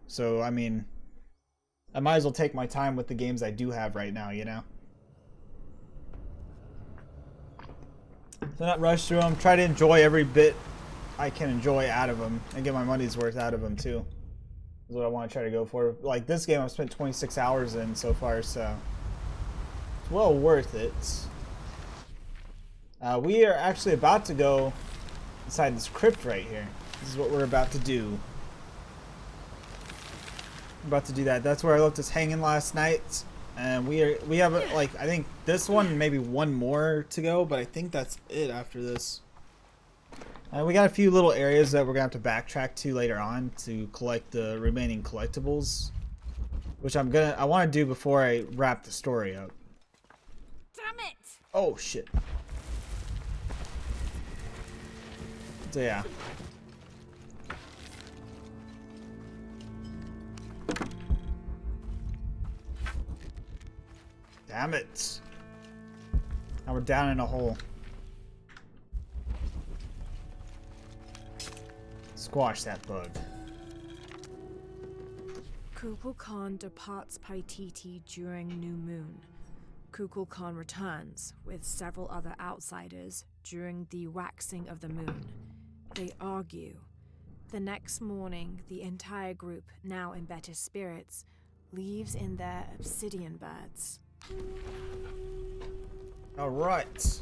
So, I mean, I might as well take my time with the games I do have right now, you know? So not rush through them. Try to enjoy every bit I can enjoy out of them and get my money's worth out of them too. Is what I want to try to go for. Like this game I've spent 26 hours in so far, so it's well worth it. We are actually about to go inside this crypt right here. This is what we're about to do. We're about to do that. That's where I left us hanging last night. And we have like, I think this one, maybe one more to go, but I think that's it after this. We got a few little areas that we're gonna have to backtrack to later on to collect the remaining collectibles, which I want to do before I wrap the story up. Damn it! Oh shit. So yeah. Damn it. Now we're down in a hole. Squash that bug. Kukulkan departs Paititi during new moon. Kukulkan returns with several other outsiders during the waxing of the moon. They argue. The next morning, the entire group, now in better spirits, leaves in their obsidian beds. Alright.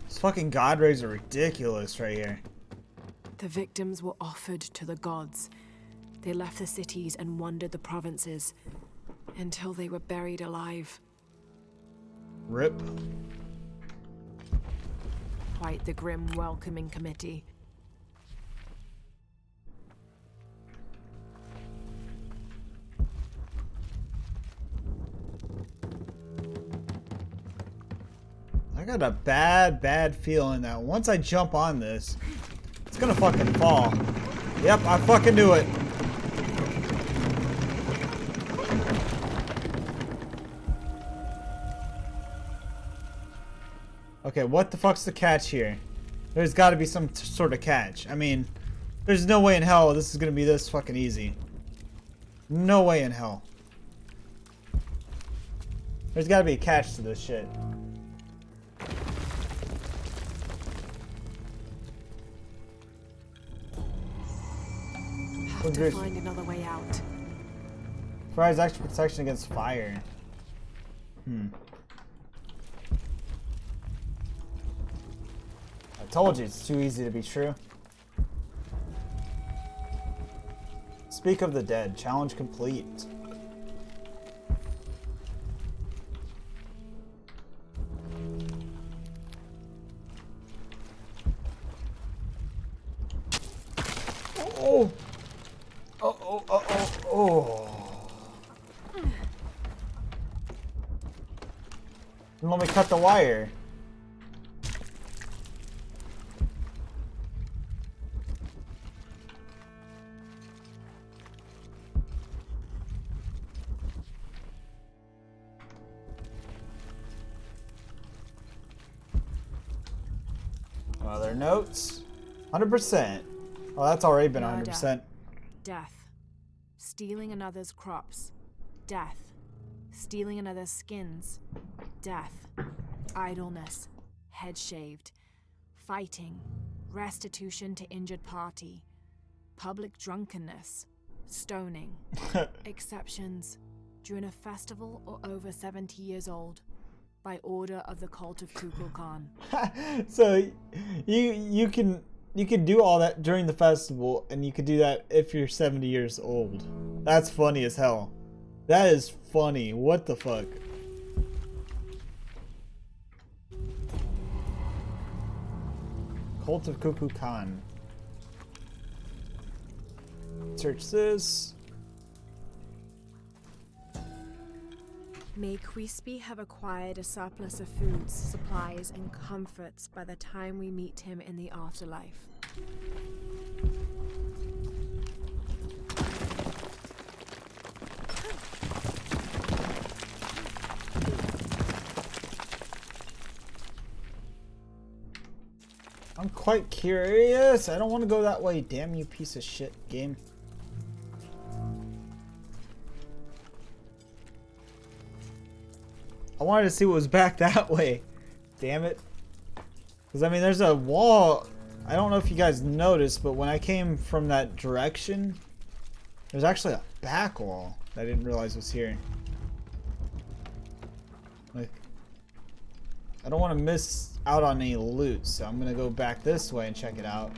These fucking god rays are ridiculous right here. The victims were offered to the gods. They left the cities and wandered the provinces until they were buried alive. Rip. Quite the grim welcoming committee. I got a bad feeling that once I jump on this, it's gonna fucking fall. Yep, I fucking knew it. Okay, what the fuck's the catch here? There's gotta be some sort of catch. I mean, there's no way in hell this is gonna be this fucking easy. No way in hell. There's gotta be a catch to this shit. Have to find another way out. Provides extra protection against fire. I told you it's too easy to be true. Speak of the dead. Challenge complete. Oh! Oh. Don't let me cut the wire. Other notes. 100%. Oh, that's already been 100%. Death. Stealing another's crops. Death. Stealing another's skins. Death. Idleness. Head shaved. Fighting. Restitution to injured party. Public drunkenness. Stoning. Exceptions. During a festival or over 70 years old. By order of the cult of Kukulkan. So you can do all that during the festival, and you could do that if you're 70 years old. That's funny as hell. That is funny. What the fuck? Cult of Kukulkan. Search this. May Quispy have acquired a surplus of foods, supplies, and comforts by the time we meet him in the afterlife. I'm quite curious. I don't want to go that way. Damn you, piece of shit game. I wanted to see what was back that way. Damn it. Because, I mean, there's a wall. I don't know if you guys noticed, but when I came from that direction, there's actually a back wall that I didn't realize was here. Like, I don't want to miss out on any loot, so I'm going to go back this way and check it out.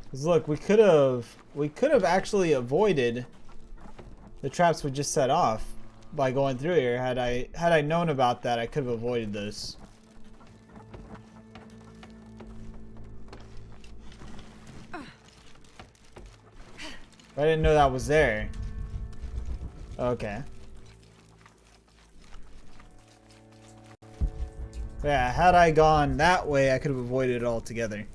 Because look, we could have actually avoided the traps we just set off by going through here. Had I known about that, I could have avoided this. I didn't know that was there. Okay. Yeah, had I gone that way, I could have avoided it altogether.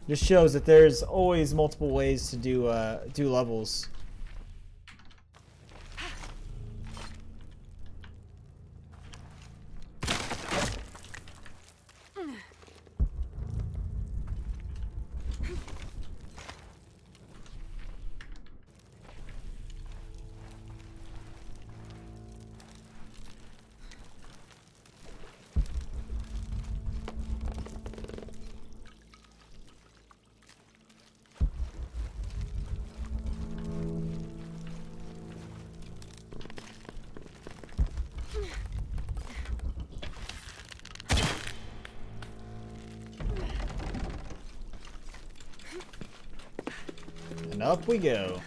Just shows that there's always multiple ways to do levels. And up we go.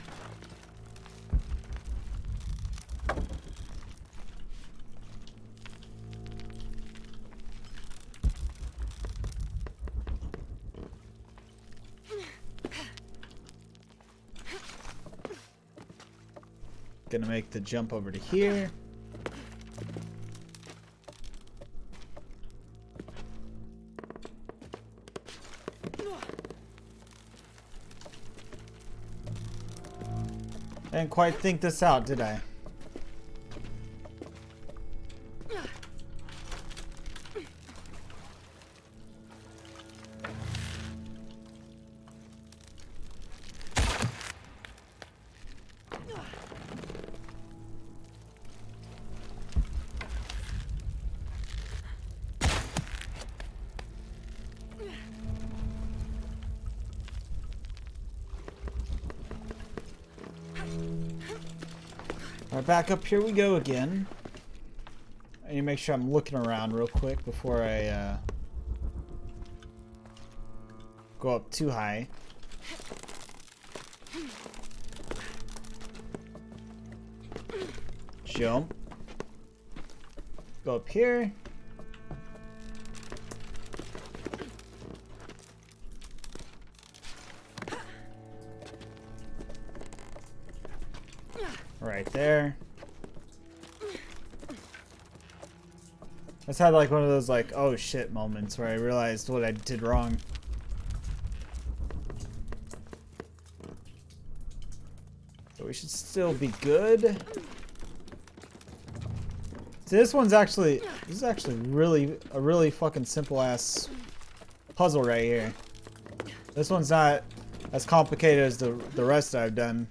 Gonna make the jump over to here. I didn't quite think this out, did I? Alright, back up here we go again. I need to make sure I'm looking around real quick before I go up too high. Jump. Go up here. Right there. I just had like one of those like, oh shit moments where I realized what I did wrong. So we should still be good. So this is actually a really fucking simple ass puzzle right here. This one's not as complicated as the rest I've done.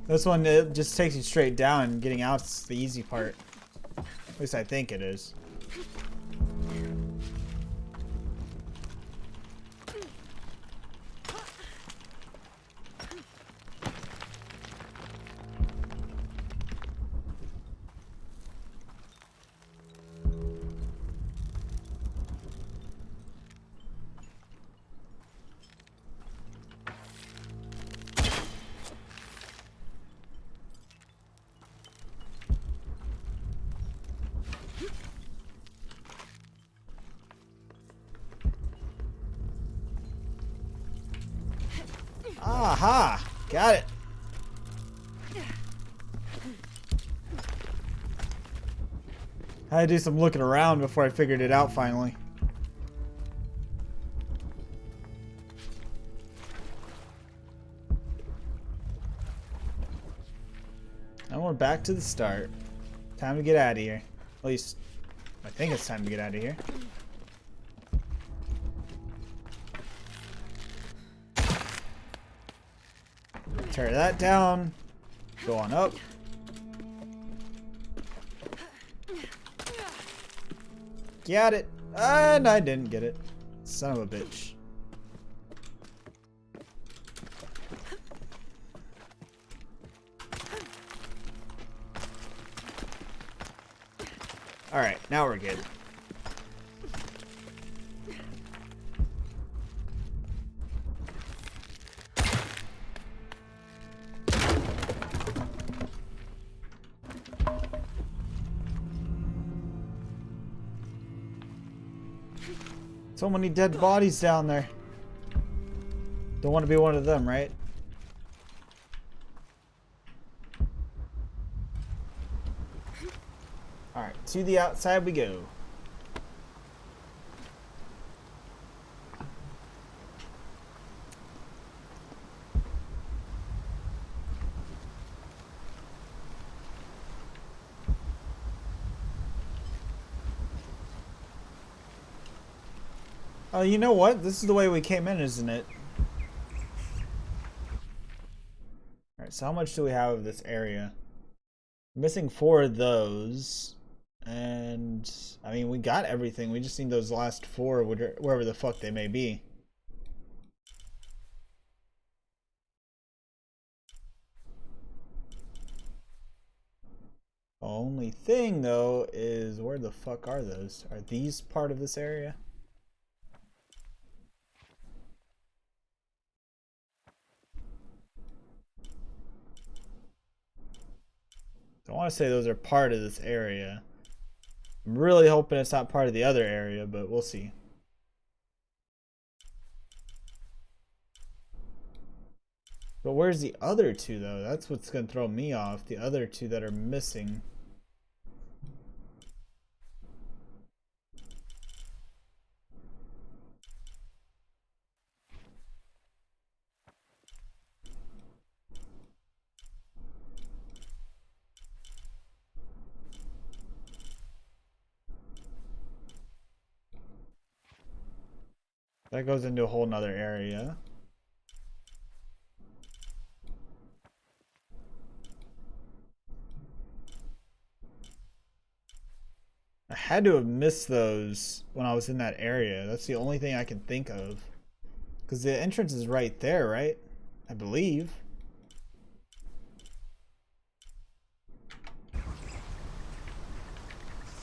This one, it just takes you straight down, and getting out's the easy part. At least I think it is. Aha! Got it. I had to do some looking around before I figured it out finally. back to the start. Time to get out of here. At least, I think it's time to get out of here. Tear that down. Go on up. Got it. And I didn't get it. Son of a bitch. Alright, now we're good. So many dead bodies down there. Don't want to be one of them, right? Alright, to the outside we go. Oh, you know what? This is the way we came in, isn't it? Alright, so how much do we have of this area? Missing 4 of those. And, I mean, we got everything. We just need those last 4, wherever the fuck they may be. Only thing, though, is where the fuck are those? Are these part of this area? I want to say those are part of this area. I'm really hoping it's not part of the other area, but we'll see. But where's the other 2, though? That's what's going to throw me off. The other 2 that are missing. That goes into a whole nother area. I had to have missed those when I was in that area. That's the only thing I can think of. Because the entrance is right there, right? I believe.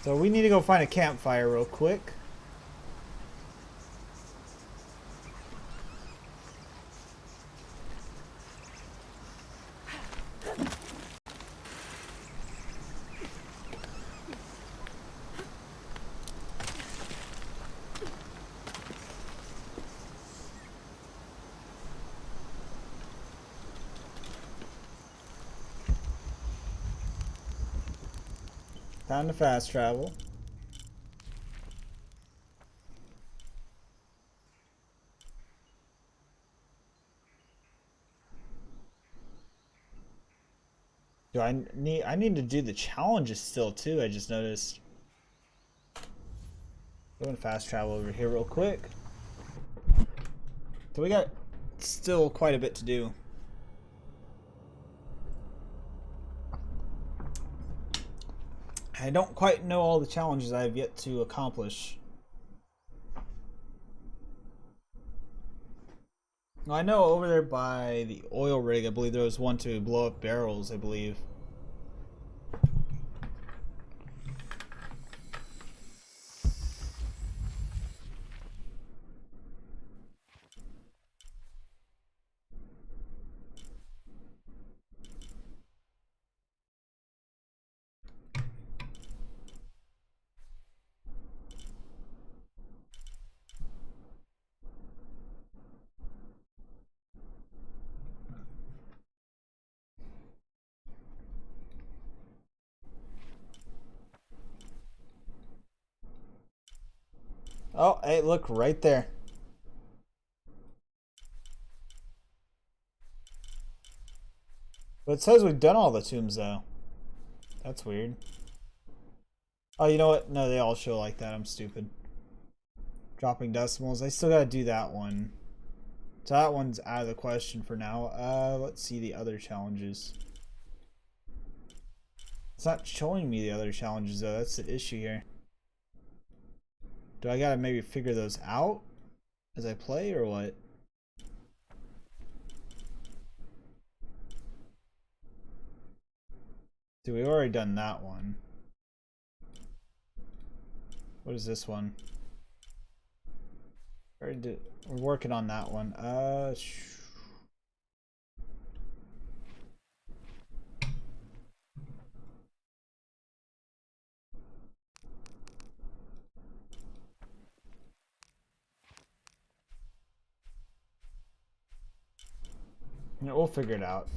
So we need to go find a campfire real quick. Time to fast travel. Do I need to do the challenges still too, I just noticed. Going to fast travel over here real quick. So we got still quite a bit to do. I don't quite know all the challenges I have yet to accomplish. Well, I know over there by the oil rig, I believe there was one to blow up barrels, I believe. Oh, hey, look, right there. But it says we've done all the tombs, though. That's weird. Oh, you know what? No, they all show like that. I'm stupid. Dropping decimals. I still gotta do that one. So that one's out of the question for now. Let's see the other challenges. It's not showing me the other challenges though. That's the issue here. Do I gotta maybe figure those out as I play or what? Dude, we've already done that one. What is this one? We're working on that one. Yeah, we'll figure it out.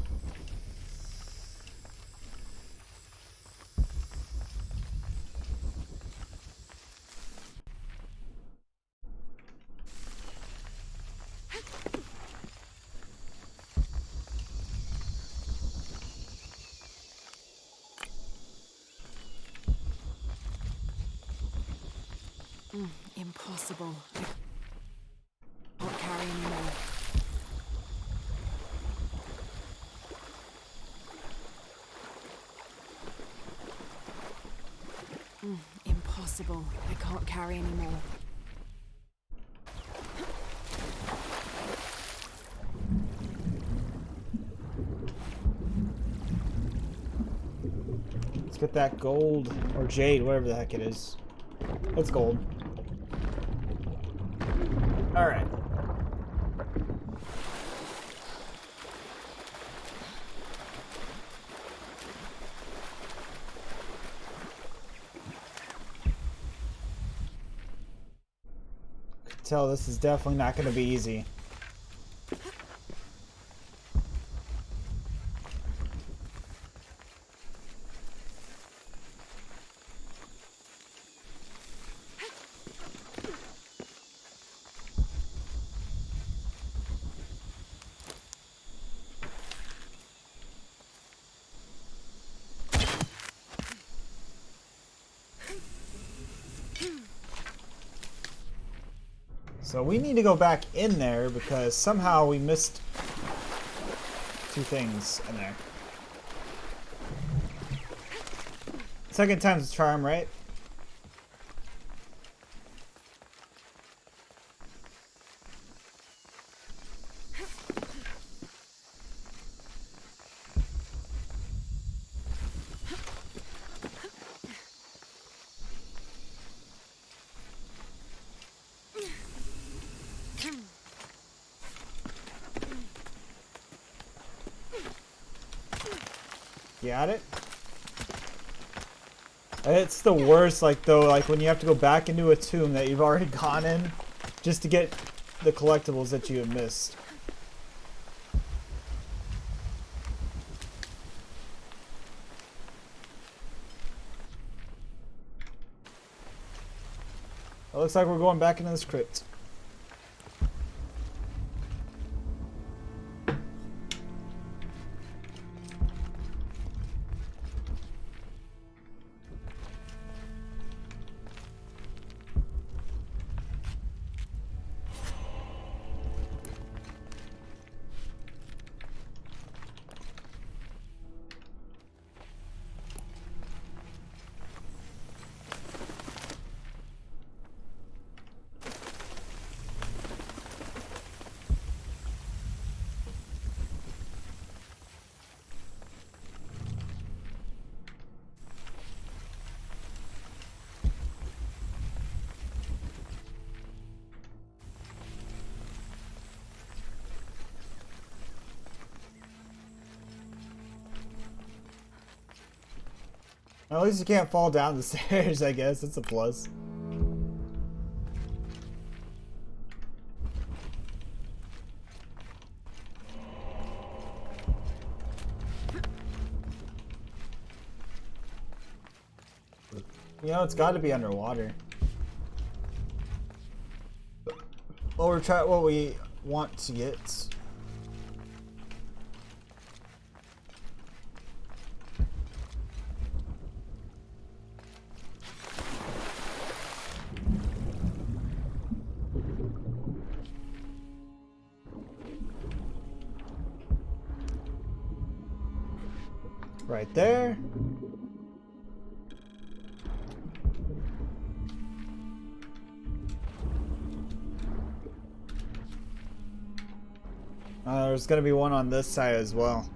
Impossible. I can't carry anymore. Impossible. I can't carry anymore. Let's get that gold or jade, whatever the heck it is. It's gold. All right. Could tell this is definitely not going to be easy. So we need to go back in there because somehow we missed two things in there. Second time's a charm, right? Got it? It's the worst, like, though, like, when you have to go back into a tomb that you've already gone in just to get the collectibles that you have missed. It looks like we're going back into this crypt. At least you can't fall down the stairs, I guess. It's a plus. You know, it's got to be underwater. Well, we're trying what we want to get. Right there. There's gonna be one on this side as well.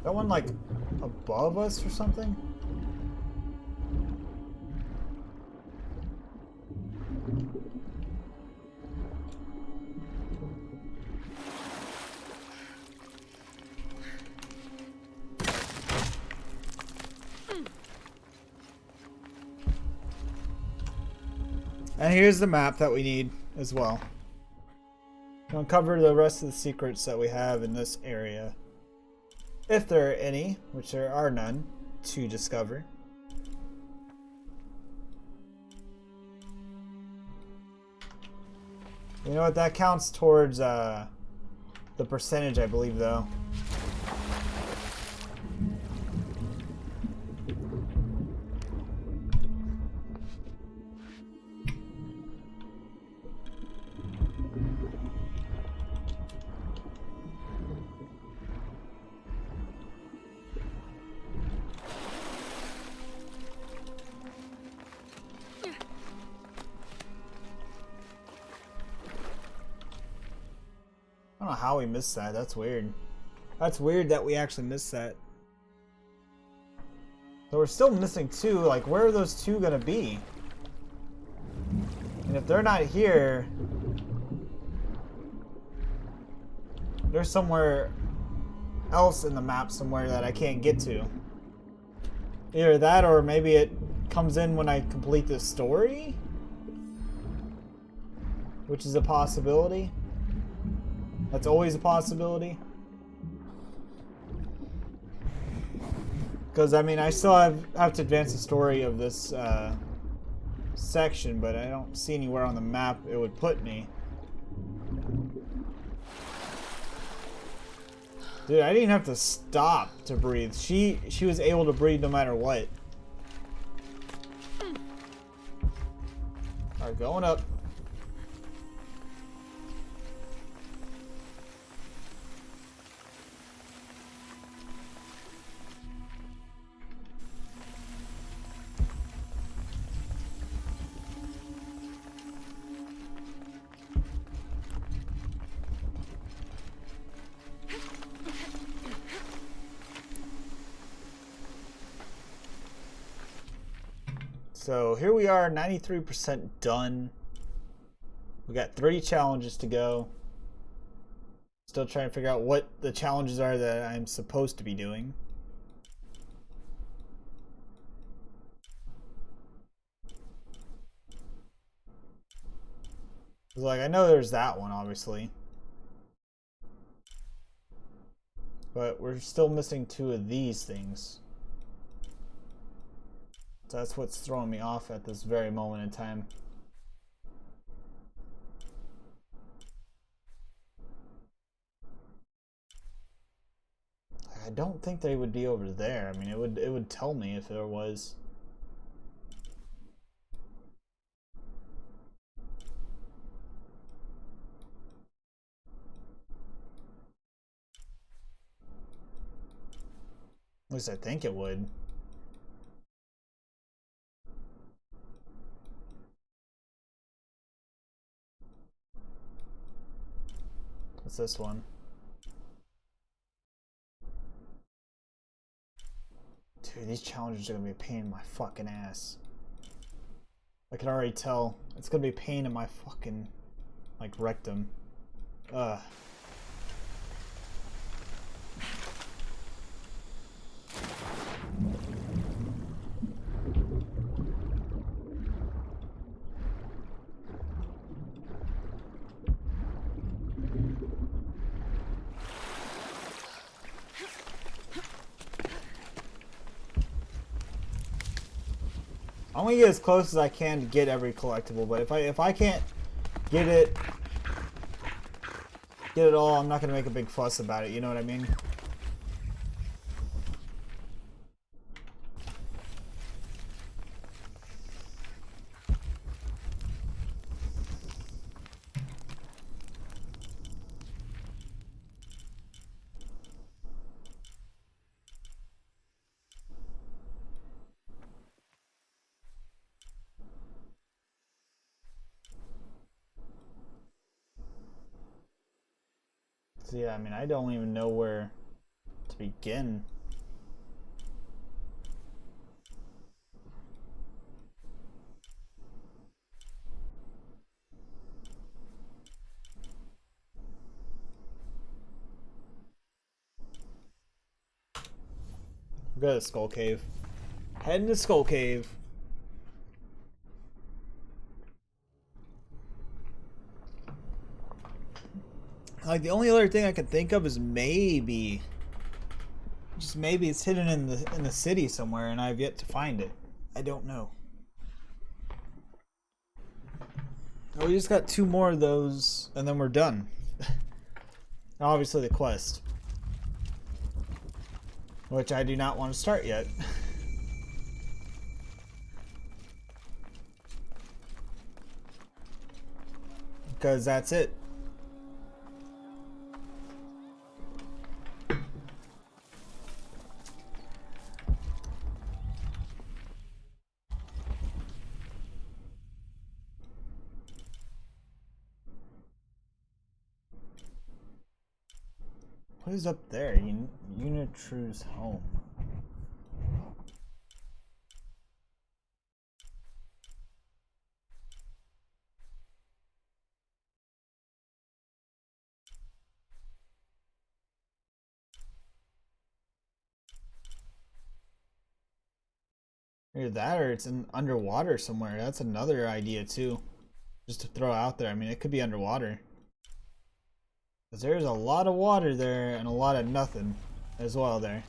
That one like above us or something? And here's the map that we need as well. We'll uncover the rest of the secrets that we have in this area. If there are any, which there are none, to discover. You know what, that counts towards the percentage, I believe, though. I don't know how we missed that. That's weird. That's weird that we actually missed that. So we're still missing two. Like, where are those two gonna be? And if they're not here, they're somewhere else in the map somewhere that I can't get to. Either that or maybe it comes in when I complete the story, which is a possibility. That's always a possibility. Because, I mean, I still have to advance the story of this section, but I don't see anywhere on the map it would put me. Dude, I didn't have to stop to breathe. She was able to breathe no matter what. Alright, going up. So here we are, 93% done. We got 3 challenges to go. Still trying to figure out what the challenges are that I'm supposed to be doing. Like, I know there's that one, obviously. But we're still missing 2 of these things. That's what's throwing me off at this very moment in time. I don't think they would be over there. I mean, it would tell me if there was. At least I think it would. What's this one? Dude, these challenges are gonna be a pain in my fucking ass. I can already tell. It's gonna be a pain in my fucking, like, rectum. Ugh. I'm gonna get as close as I can to get every collectible, but if I can't get it all, I'm not gonna make a big fuss about it, you know what I mean? So yeah, I mean, I don't even know where to begin. Go to Skull Cave. Head into Skull Cave. Like, the only other thing I can think of is maybe, just maybe, it's hidden in the city somewhere, and I've yet to find it. I don't know. Oh, we just got 2 more of those, and then we're done. Obviously, the quest, which I do not want to start yet. Because that's it. What is up there? Unitrue's home. Either that or it's in underwater somewhere. That's another idea too. Just to throw out there. I mean, it could be underwater. Because there's a lot of water there and a lot of nothing as well there.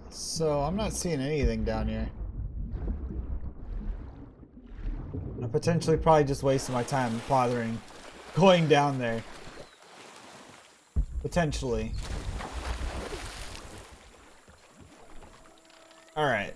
So, I'm not seeing anything down here. I'm potentially probably just wasting my time bothering going down there. Potentially. Alright.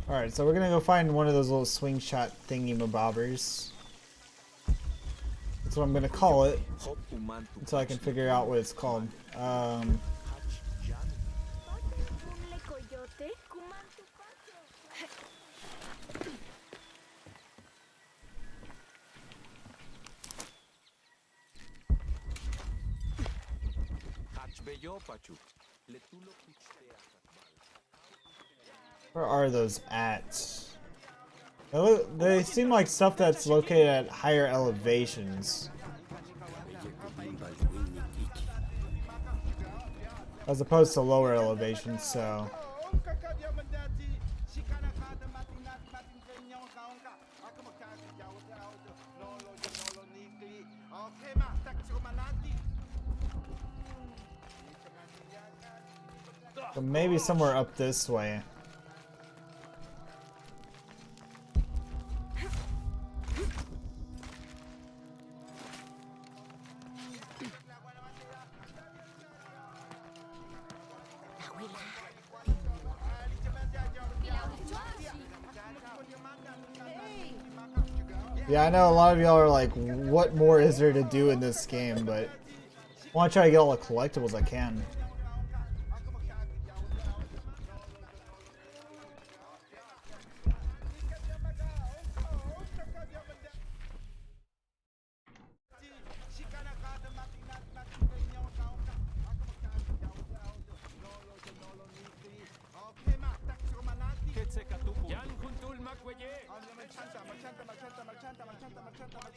Alright, so we're gonna go find one of those little swing shot thingy mabobbers. That's what I'm gonna call it until I can figure out what it's called. Where are those at? They seem like stuff that's located at higher elevations, as opposed to lower elevations, so... So maybe somewhere up this way. Yeah, I know a lot of y'all are like, what more is there to do in this game, but I want to try to get all the collectibles I can.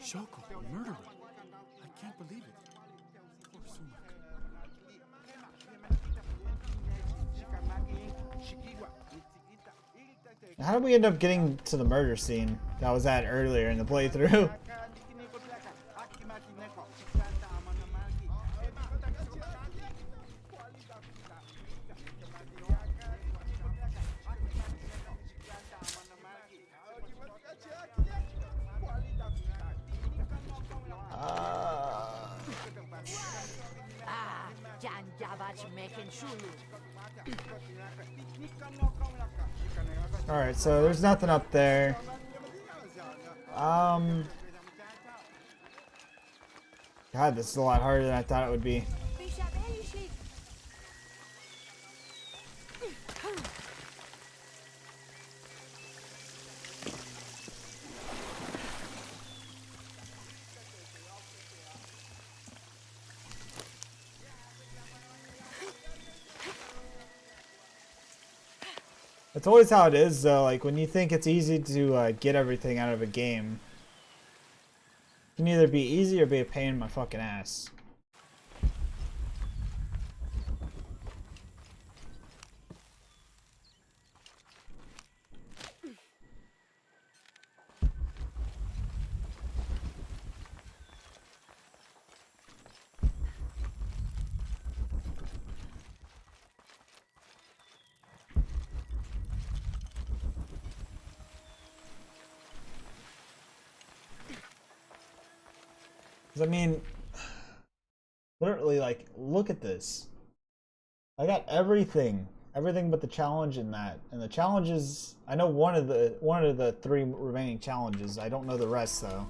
Shoko, a murderer. I can't believe it. Poor Sumak. How did we end up getting to the murder scene that was at earlier in the playthrough? Alright, so there's nothing up there. God, this is a lot harder than I thought it would be. It's always how it is, though. Like, when you think it's easy to get everything out of a game, it can either be easy or be a pain in my fucking ass. I mean, literally, like, look at this. I got everything but the challenge in that. And the challenges, I know one of the 3 remaining challenges. I don't know the rest though.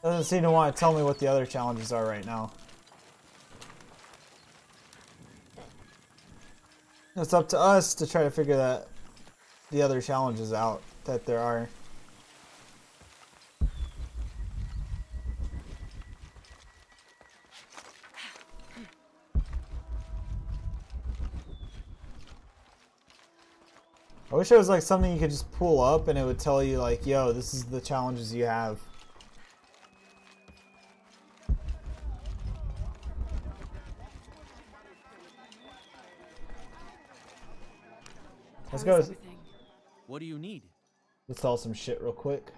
Doesn't seem to want to tell me what the other challenges are right now. It's up to us to try to figure the other challenges out that there are. I wish it was like something you could just pull up and it would tell you like, yo, this is the challenges you have. Let's go. What do you need? Let's sell some shit real quick.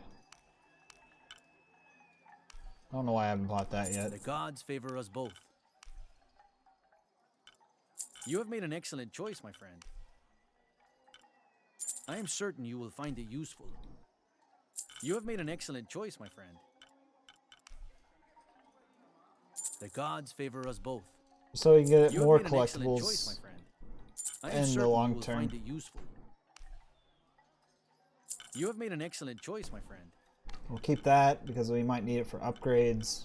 I don't know why I haven't bought that yet. The gods favor us both. You have made an excellent choice, my friend. I am certain you will find it useful. You have made an excellent choice, my friend. The gods favor us both. So we can get You more have made an excellent choice, collectibles my friend. I am in certain the long you will term. find it useful. You have made an excellent choice, my friend. We'll keep that because we might need it for upgrades.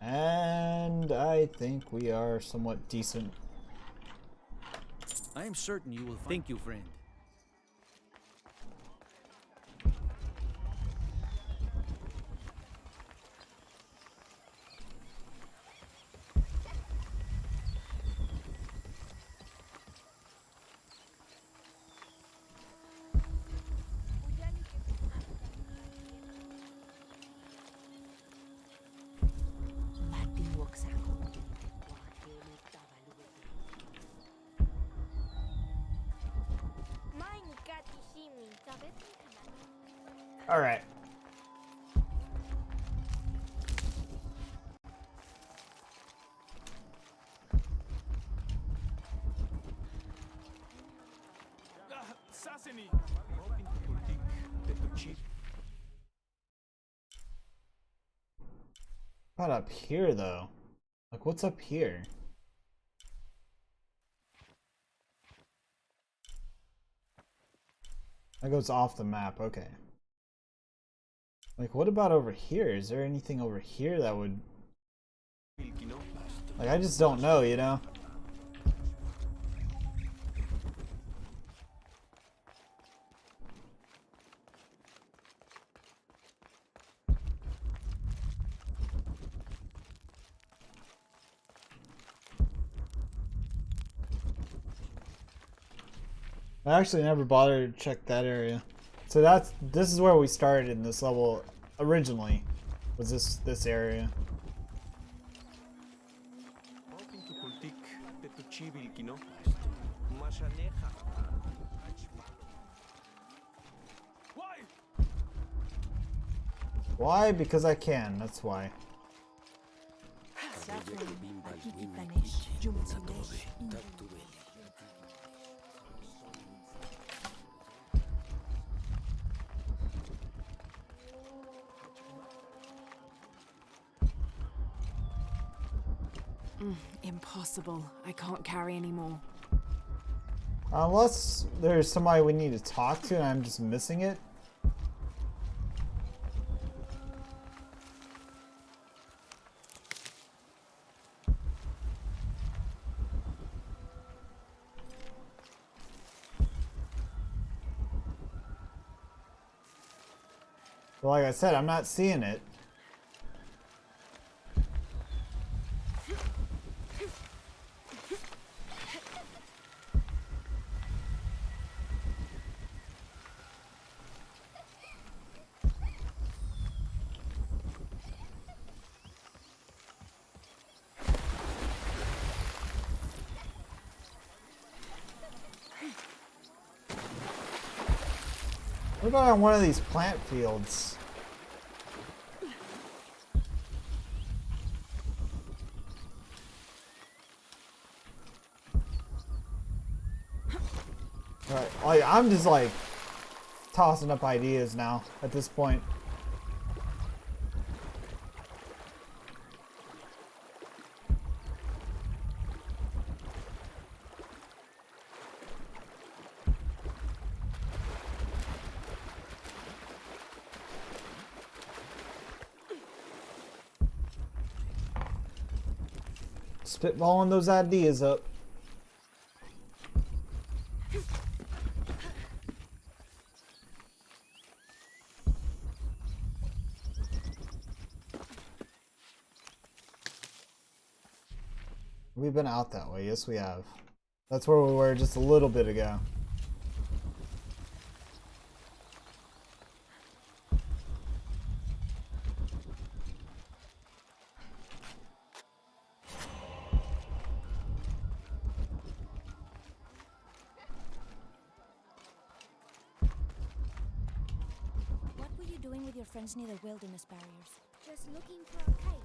And I think we are somewhat decent. I am certain you will find. Thank you, friend. All right. What about up here though? Like what's up here? That goes off the map, okay. Like what about over here? Is there anything over here that would... Like I just don't know, you know? I actually never bothered to check that area. So this is where we started in this level originally. Was this area. Why? Because I can, that's why. Impossible. I can't carry anymore. Unless there's somebody we need to talk to and I'm just missing it. Well, like I said, I'm not seeing it. What about on one of these plant fields? Right, like I'm just like tossing up ideas now at this point. Spitballing those ideas up. We've been out that way, yes we have. That's where we were just a little bit ago. What were you doing with your friends near the wilderness barriers? Just looking for a cave.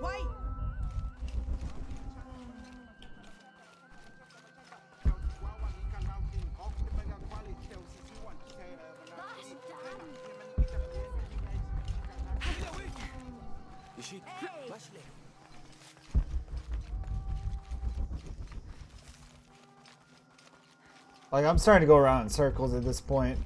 Wait! Ishik, Bashle. Like, I'm starting to go around in circles at this point.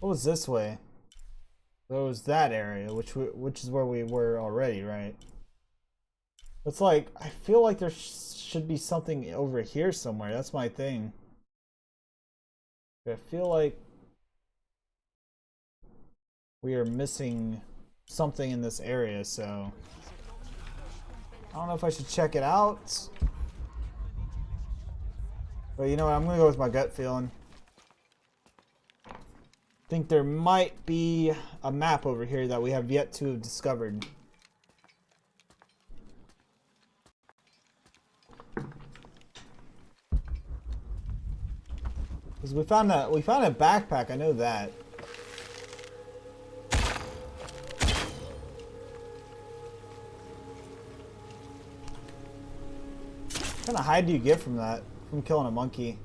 What was this way? That was that area, which is where we were already, right? It's like, I feel like there should be something over here somewhere. That's my thing. I feel like we are missing something in this area, so I don't know if I should check it out. But you know what? I'm gonna go with my gut feeling. I think there might be a map over here that we have yet to have discovered. Because we found a backpack, I know that. What kind of hide do you get from that? From killing a monkey?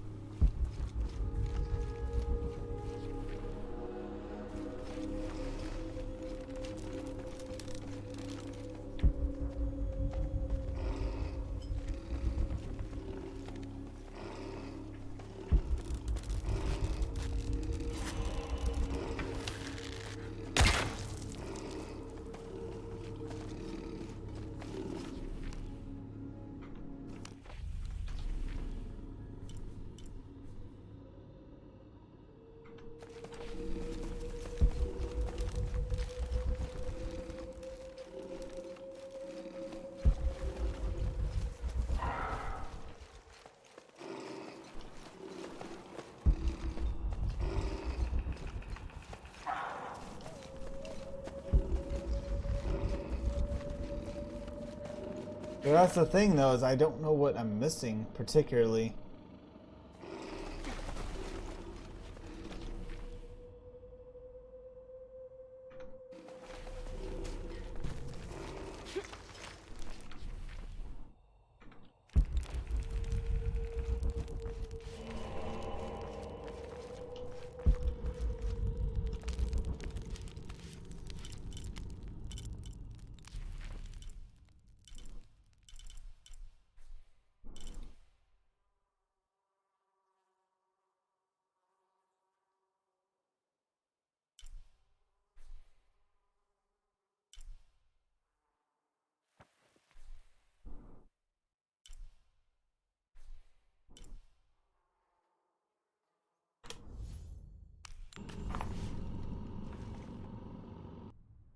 Yeah, that's the thing though, is I don't know what I'm missing particularly.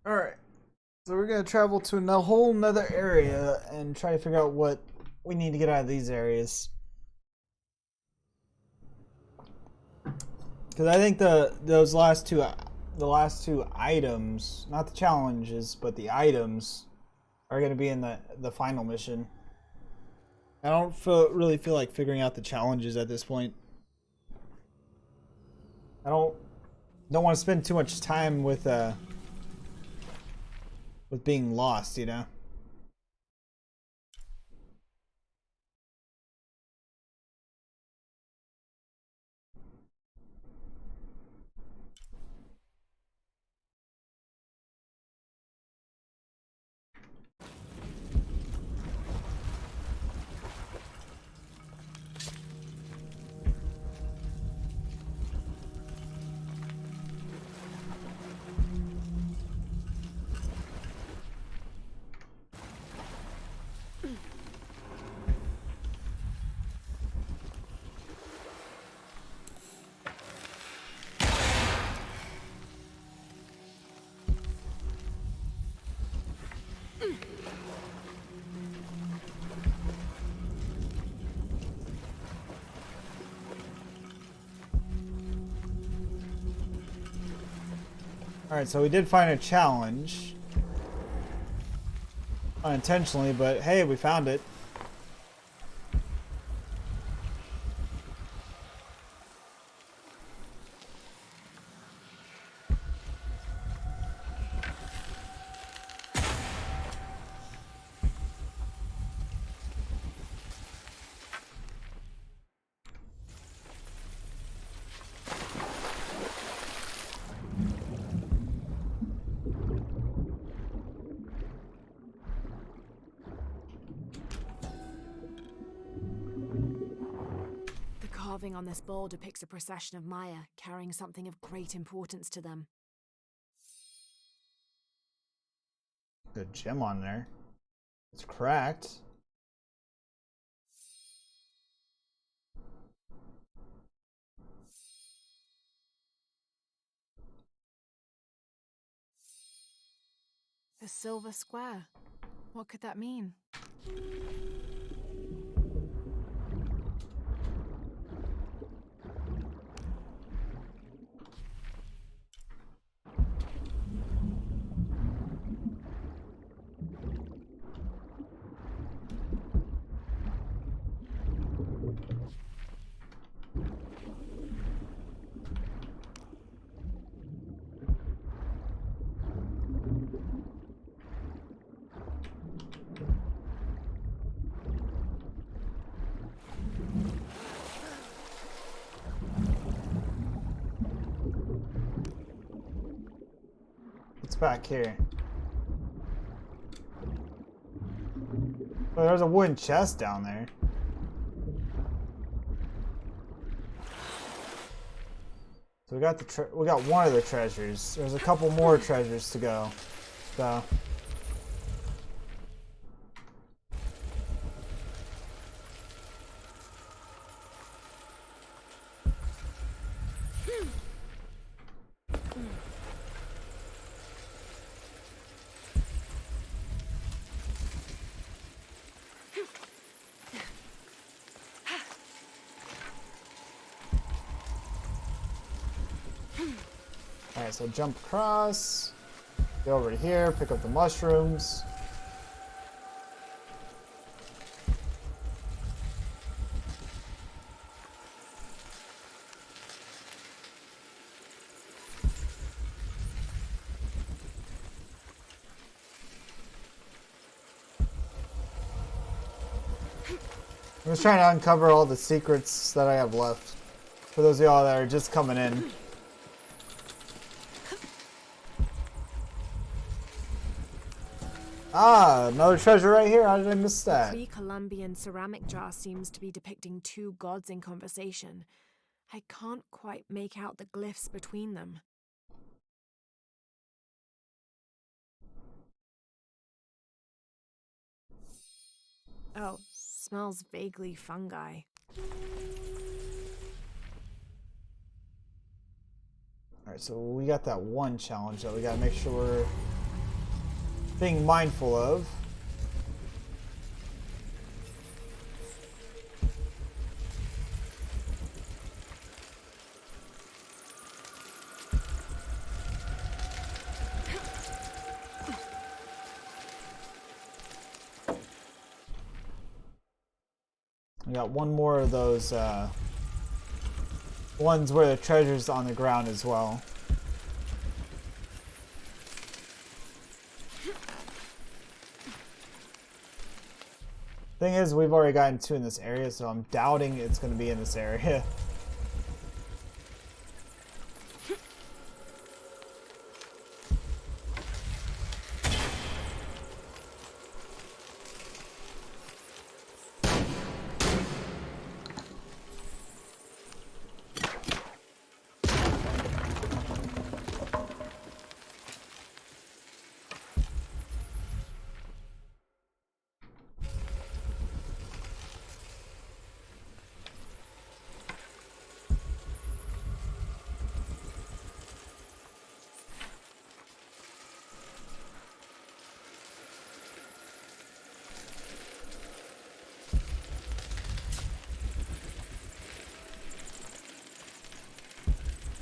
Alright, so we're going to travel to a whole nother area and try to figure out what we need to get out of these areas. Because I think the last two items, not the challenges, but the items, are going to be in the final mission. I don't really feel like figuring out the challenges at this point. I don't want to spend too much time with being lost, you know? Alright, so we did find a challenge. Unintentionally, but hey, we found it. carving on this bowl depicts a procession of Maya carrying something of great importance to them. Good gem on there. It's cracked. The silver square. What could that mean? What's back here? Oh, there's a wooden chest down there. So we got we got one of the treasures. There's a couple more treasures to go. So alright, so jump across, go over to here, pick up the mushrooms. I'm just trying to uncover all the secrets that I have left. For those of y'all that are just coming in. Ah, another treasure right here. How did I miss that? The pre-Columbian ceramic jar seems to be depicting two gods in conversation. I can't quite make out the glyphs between them. Oh, smells vaguely fungi. Alright, so we got that one challenge that we gotta make sure we're being mindful of. We got one more of those ones where the treasure's on the ground as well. Thing is, we've already gotten two in this area, so I'm doubting it's going to be in this area.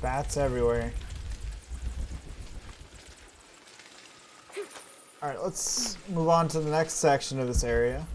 Bats everywhere. Alright, let's move on to the next section of this area.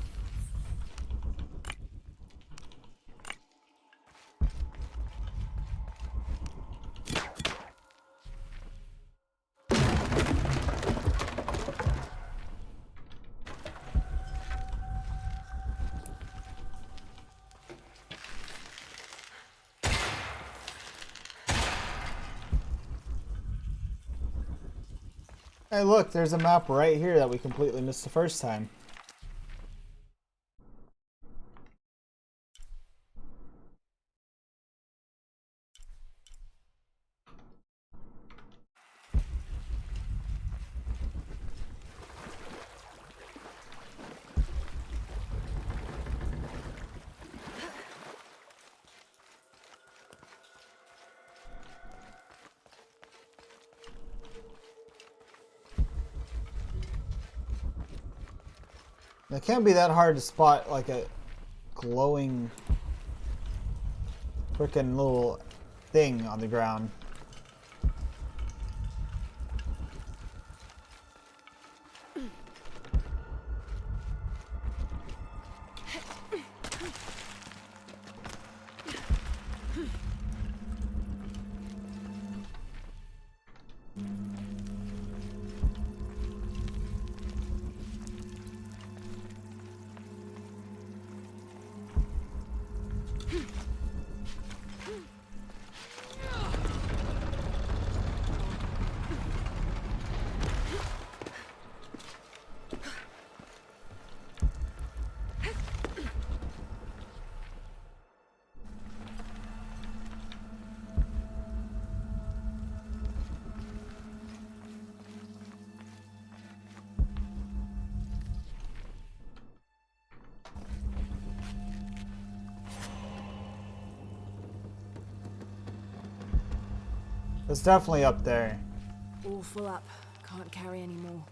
Hey look, there's a map right here that we completely missed the first time. It can't be that hard to spot like a glowing freaking little thing on the ground. It's definitely up there. All full up. Can't carry any more.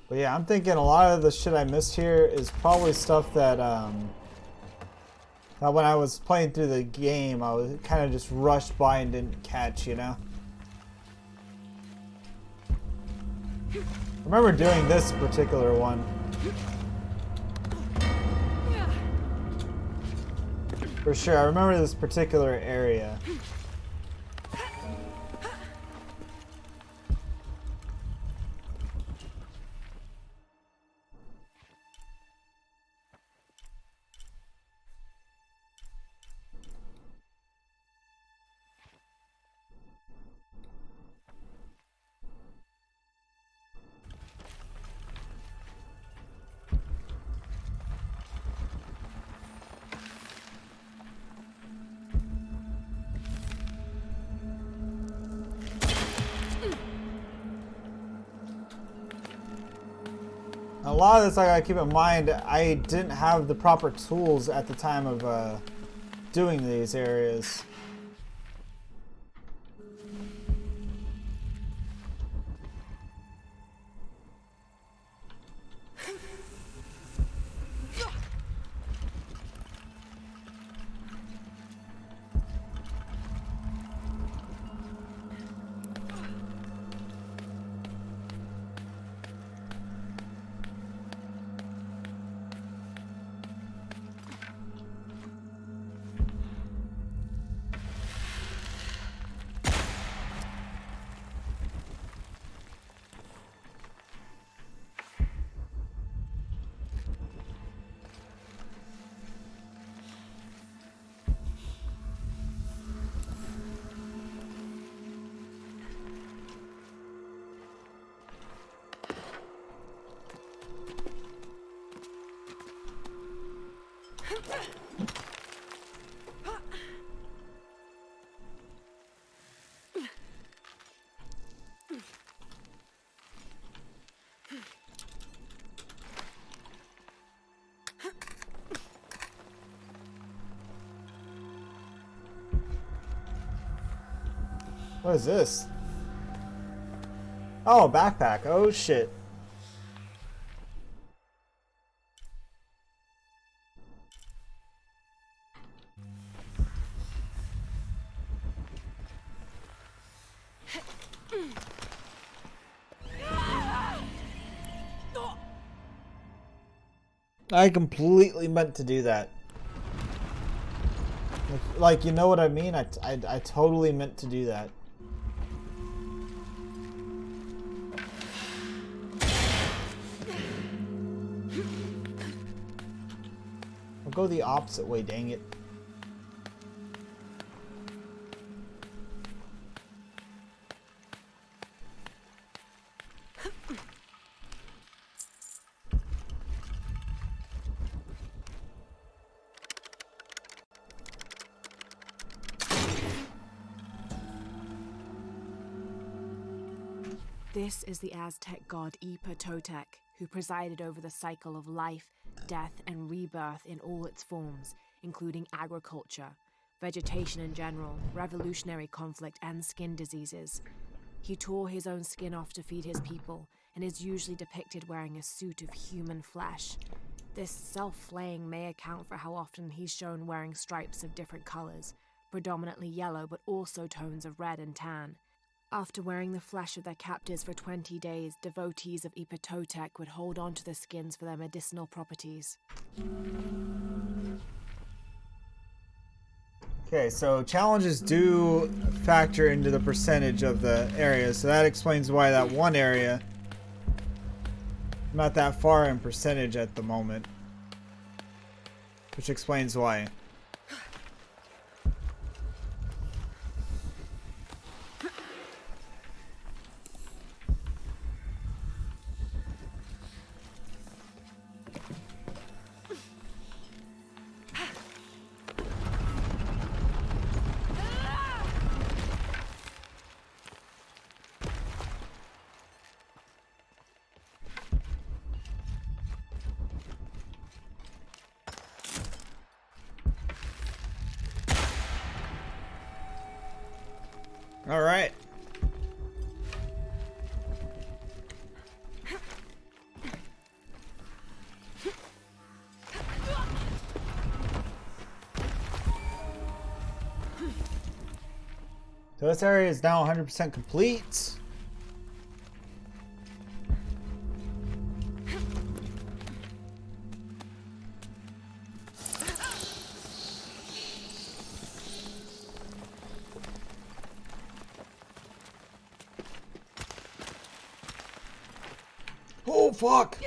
But yeah, I'm thinking a lot of the shit I missed here is probably stuff that that when I was playing through the game, I was kind of just rushed by and didn't catch, you know? I remember doing this particular one. For sure, I remember this particular area. A lot of this I gotta keep in mind, I didn't have the proper tools at the time of doing these areas. What is this? Oh, a backpack. Oh shit. I completely meant to do that. Like, you know what I mean? I totally meant to do that. I'll go the opposite way, dang it. This is the Aztec god Ipa Totec, who presided over the cycle of life, death, and rebirth in all its forms, including agriculture, vegetation in general, revolutionary conflict, and skin diseases. He tore his own skin off to feed his people, and is usually depicted wearing a suit of human flesh. This self-flaying may account for how often he's shown wearing stripes of different colors, predominantly yellow but also tones of red and tan. After wearing the flesh of their captives for 20 days, devotees of Ipa Totec would hold on to the skins for their medicinal properties. Okay, so challenges do factor into the percentage of the area, so that explains why that one area not that far in percentage at the moment, which explains why. All right. So this area is now 100% complete. Oh fuck!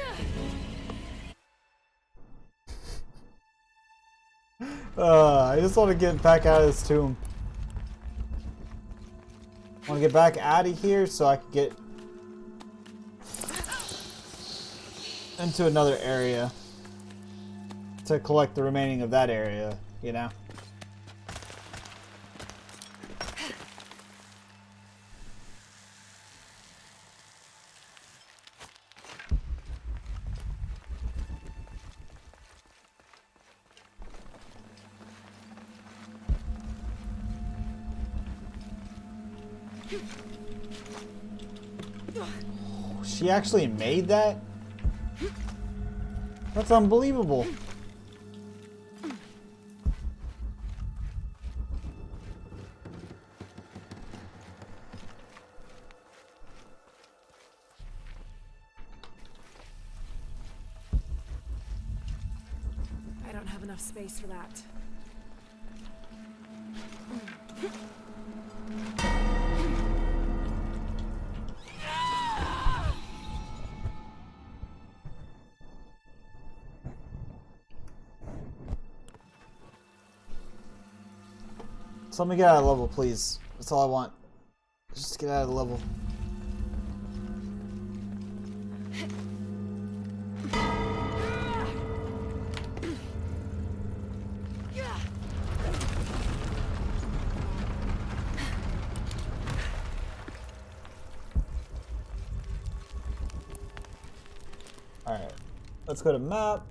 I just want to get back out of this tomb. I want to get back out of here so I can get into another area to collect the remaining of that area, you know? She actually made that? That's unbelievable. I don't have enough space for that. So let me get out of level, please. That's all I want. Just get out of the level. Alright. Let's go to map.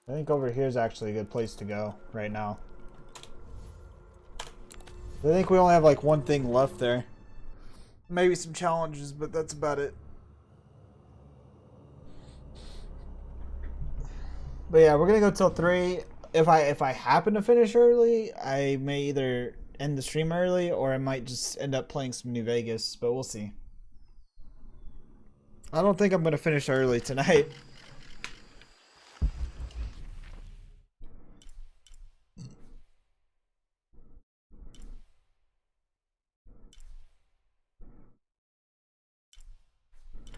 I think over here is actually a good place to go right now. I think we only have like one thing left there. Maybe some challenges, but that's about it. But yeah, we're gonna go till 3. If I happen to finish early, I may either end the stream early or I might just end up playing some New Vegas, but we'll see. I don't think I'm gonna finish early tonight.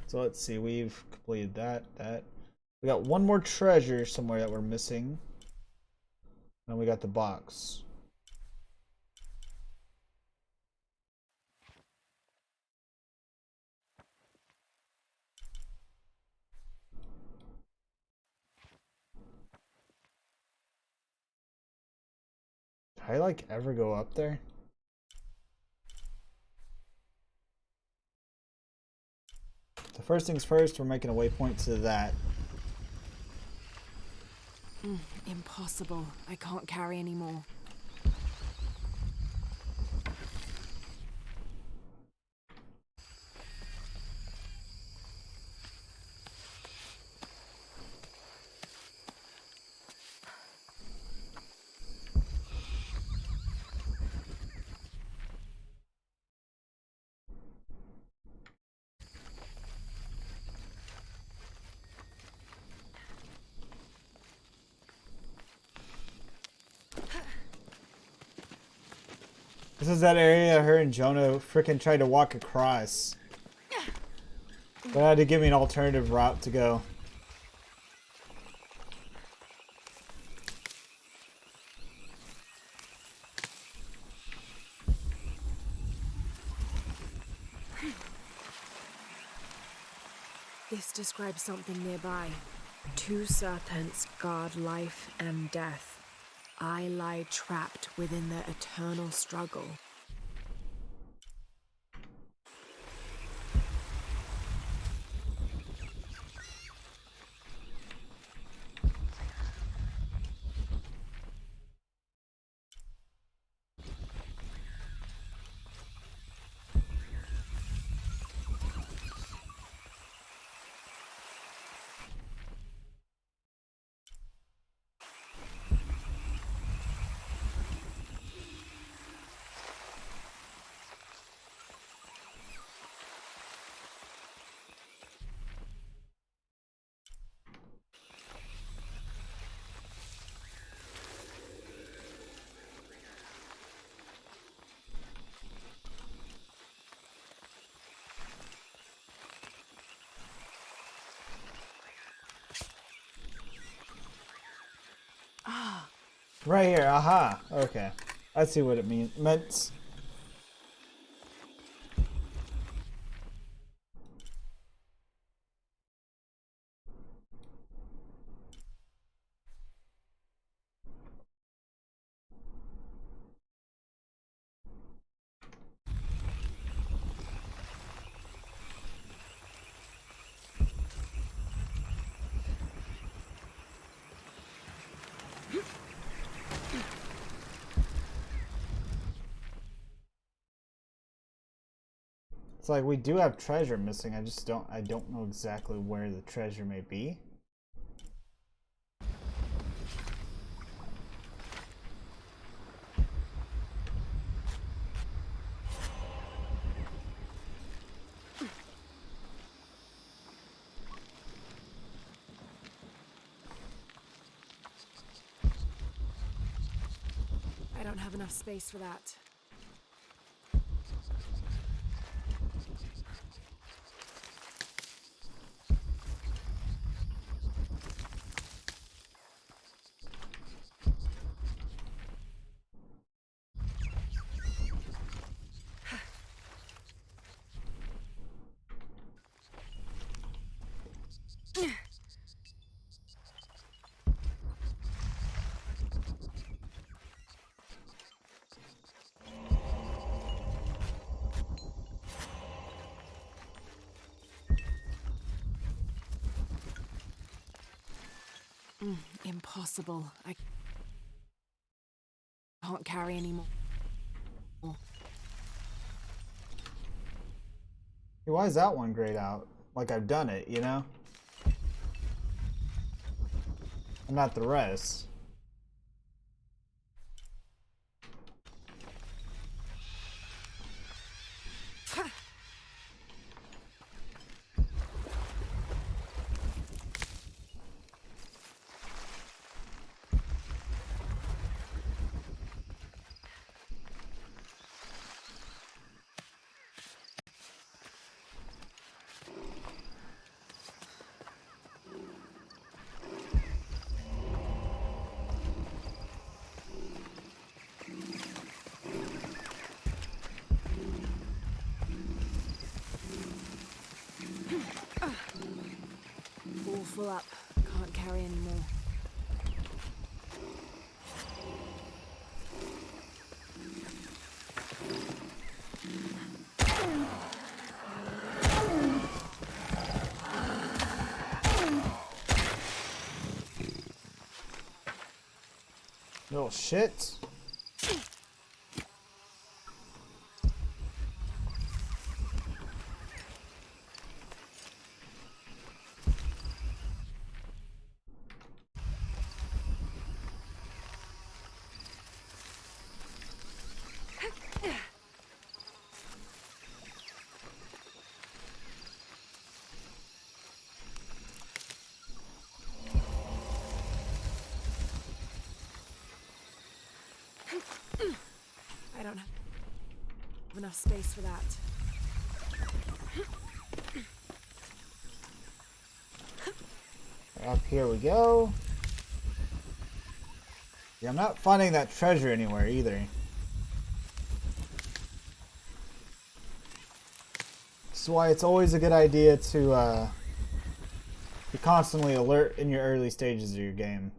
So let's see, we've completed that. We got one more treasure somewhere that we're missing. And we got the box. Did I like ever go up there? So first things first, we're making a waypoint to that. Impossible. I can't carry anymore. This is that area her and Jonah frickin' tried to walk across. But I had to give me an alternative route to go. This describes something nearby. 2 serpents guard life and death. I lie trapped within their eternal struggle. Right here, aha. Okay. I see what it meant. It's like we do have treasure missing. I don't know exactly where the treasure may be. I don't have enough space for that. Impossible. I can't carry anymore. Hey, why is that one grayed out? Like I've done it, you know? And not the rest. full up. Can't carry any more. Little shit. I don't have enough space for that. Up here we go. Yeah, I'm not finding that treasure anywhere either. That's why it's always a good idea to be constantly alert in your early stages of your game.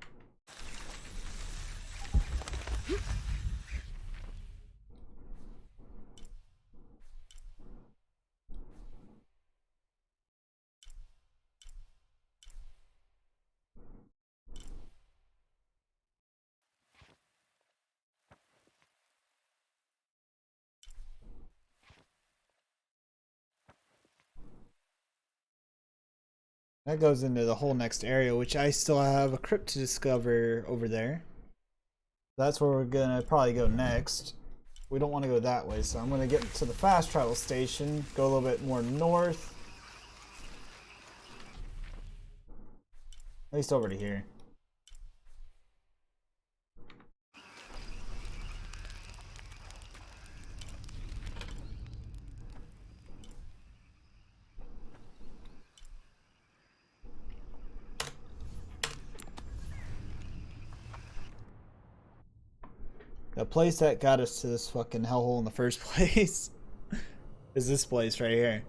That goes into the whole next area, which I still have a crypt to discover over there. That's where we're gonna probably go next. We don't want to go that way, so I'm gonna get to the fast travel station, go a little bit more north. At least over to here. The place that got us to this fucking hellhole in the first place is this place right here.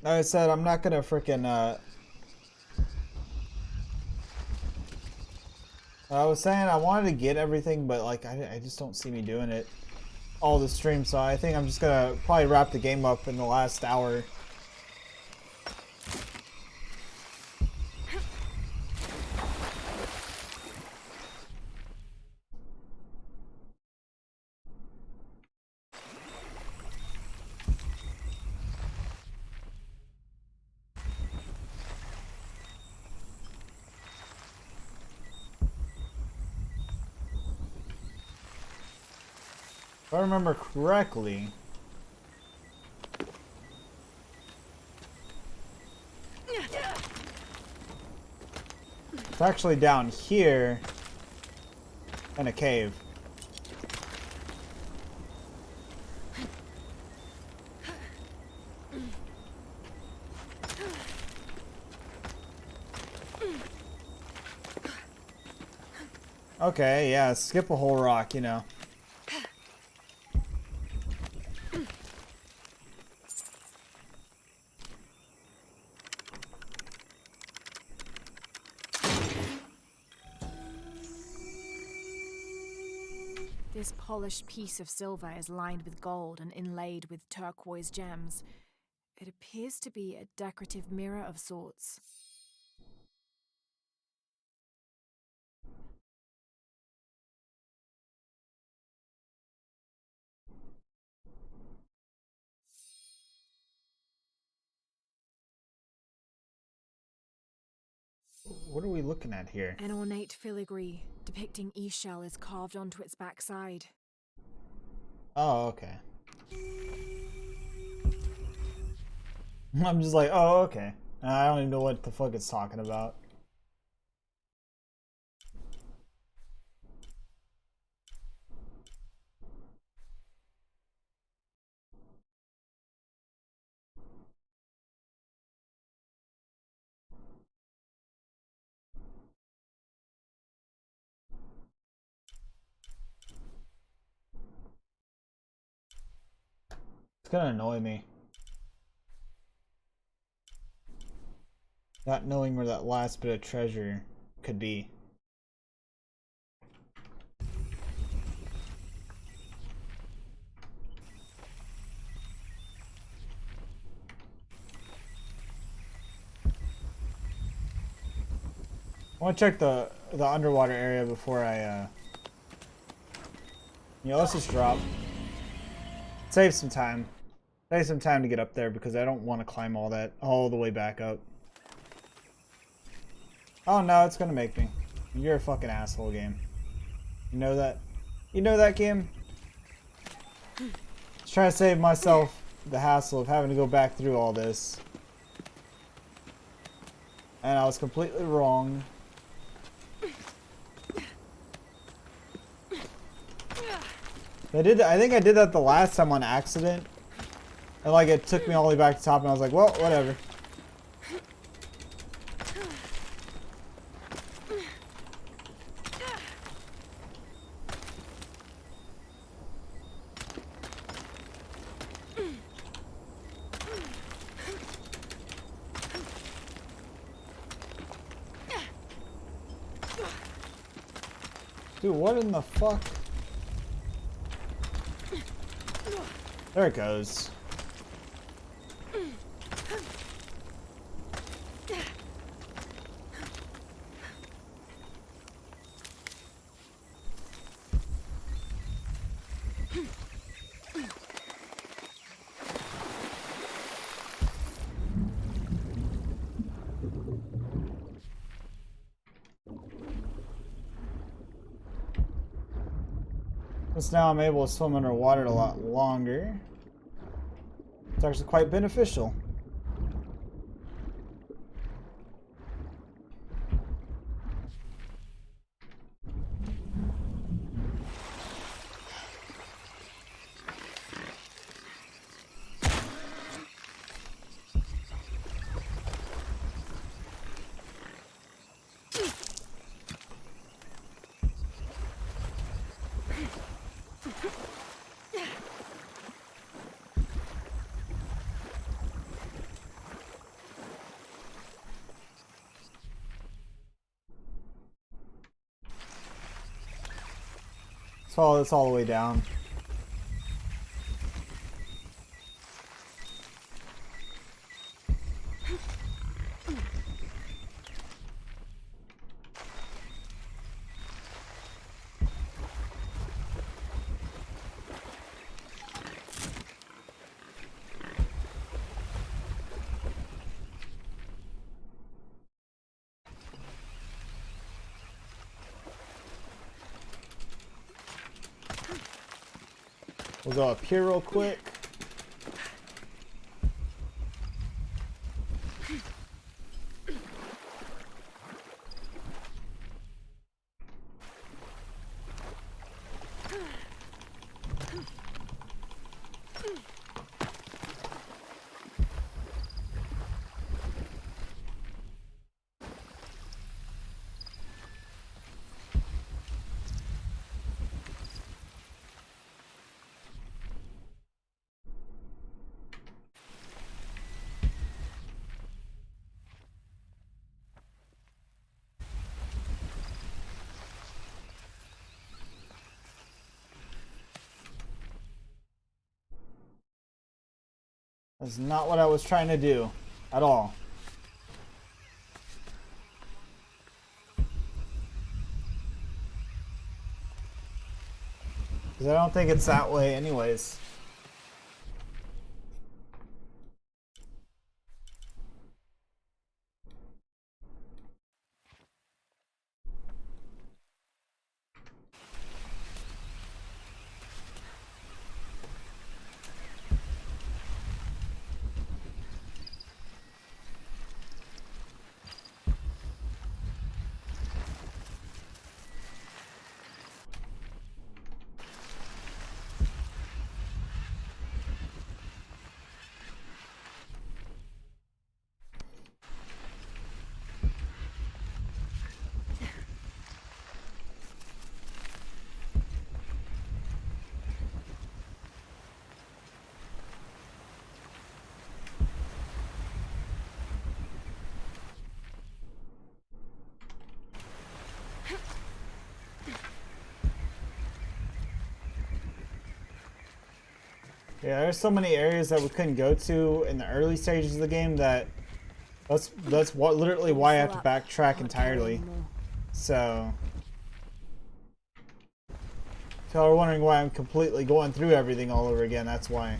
Like I said, I'm not gonna freaking I was saying I wanted to get everything, but like I just don't see me doing it all the stream, so I think I'm just gonna probably wrap the game up in the last hour. If I remember correctly, it's actually down here in a cave. Okay, yeah, skip a whole rock, you know. This polished piece of silver is lined with gold and inlaid with turquoise gems. It appears to be a decorative mirror of sorts. What are we looking at here? An ornate filigree depicting Ix Chel is carved onto its backside. Oh, okay. I'm just like, oh, okay. I don't even know what the fuck it's talking about. It's gonna annoy me. Not knowing where that last bit of treasure could be. I want to check the underwater area before I you know, let's just drop. Save some time. Save some time to get up there because I don't want to climb all the way back up. Oh no, it's gonna make me. You're a fucking asshole, game. You know that? You know that, game? Just trying to save myself the hassle of having to go back through all this. And I was completely wrong. I think I did that the last time on accident. And like it took me all the way back to the top and I was like, well, whatever. Dude, what in the fuck? There it goes. Since now I'm able to swim underwater a lot longer. It's actually quite beneficial. Let's follow this all the way down. We'll go up here real quick. That's not what I was trying to do at all. Because I don't think it's that way anyways. Yeah, there's so many areas that we couldn't go to in the early stages of the game that that's what literally why I have to backtrack entirely. So if y'all are wondering why I'm completely going through everything all over again, that's why.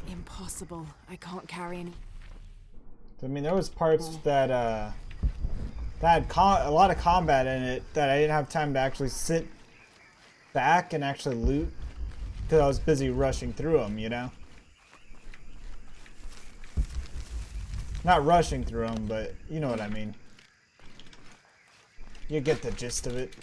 Impossible. I can't carry any. I mean, there was parts that that had a lot of combat in it that I didn't have time to actually sit back and actually loot because I was busy rushing through them, you know? Not rushing through them, but you know what I mean. You get the gist of it.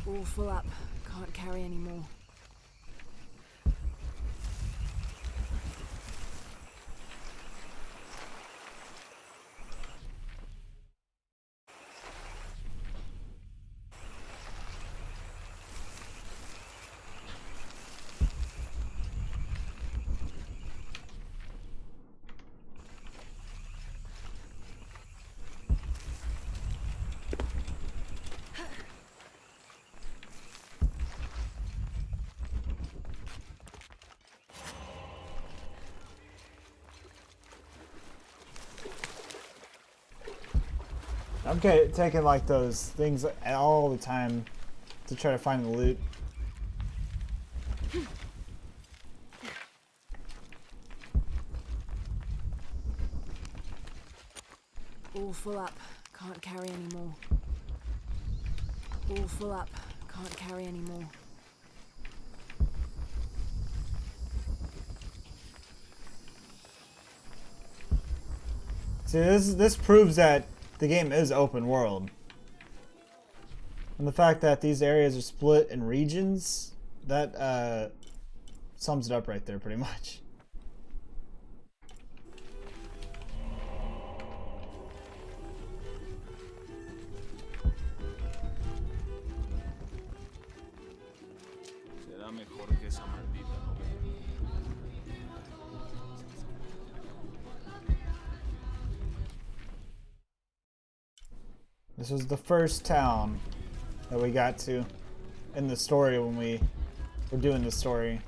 All full up. Can't carry any more. I'm taking like those things all the time to try to find the loot. All full up. Can't carry any more. All full up. Can't carry any more. See, this proves that the game is open world. And the fact that these areas are split in regions, that sums it up right there pretty much. Será mejor que esa maldita This was the first town that we got to in the story when we were doing the story.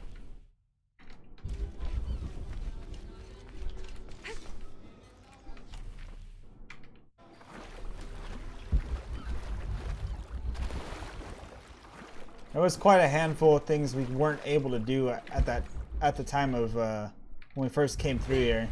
There was quite a handful of things we weren't able to do at the time of when we first came through here.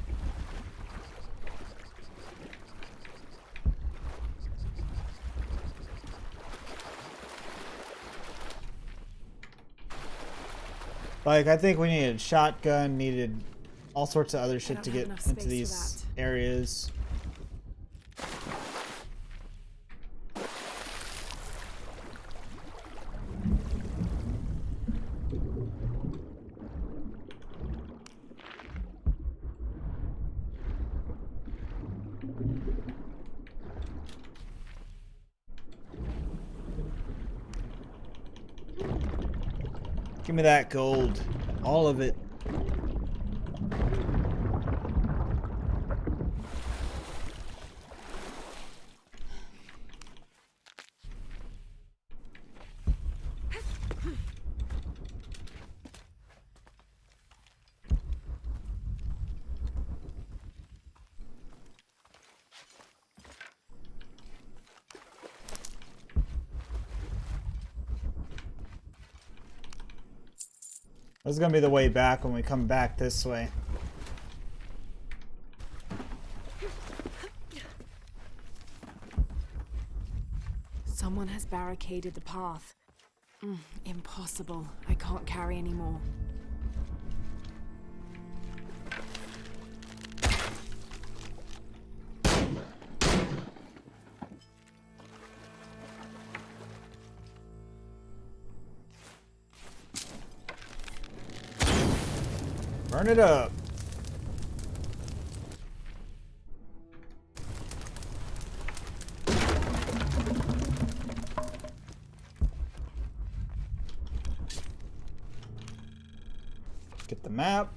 Like, I think we needed shotgun, needed all sorts of other shit to get into these areas. Give me that gold. All of it. This is gonna be the way back when we come back this way. Someone has barricaded the path. Impossible. I can't carry any more. Burn it up. map.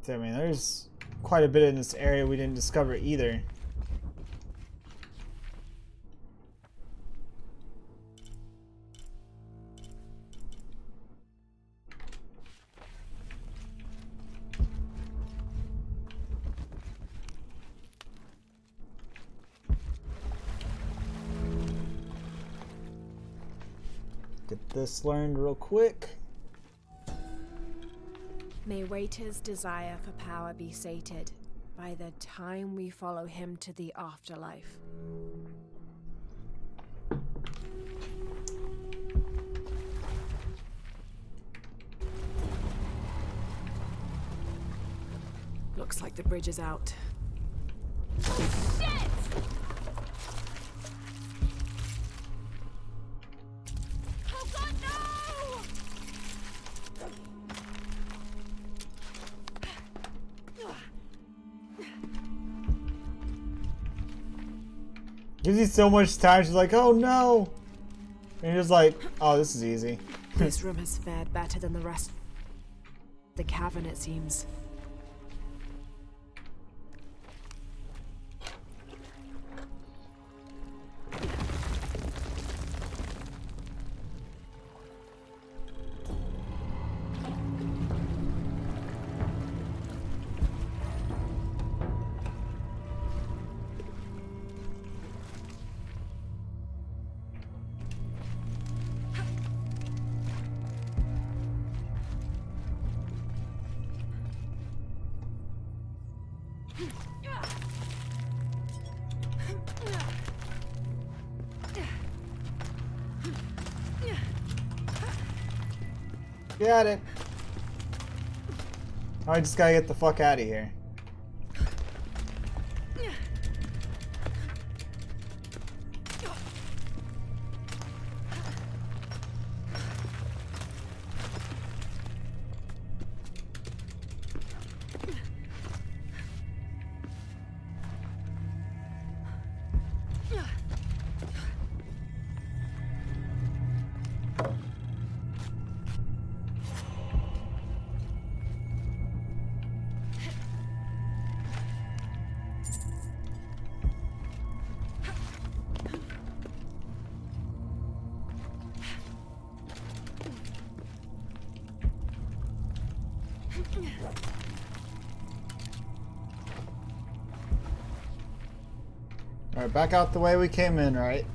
So, I mean, there's quite a bit in this area we didn't discover either. Get this learned real quick. May Waiter's desire for power be sated by the time we follow him to the afterlife. Looks like the bridge is out. Shit! Oh god, no! Gives you so much time. She's like, oh no. And you're just like, oh, this is easy. This room has fared better than the rest. The cavern, it seems. Got it. I just gotta get the fuck out of here. Alright, back out the way we came in, right?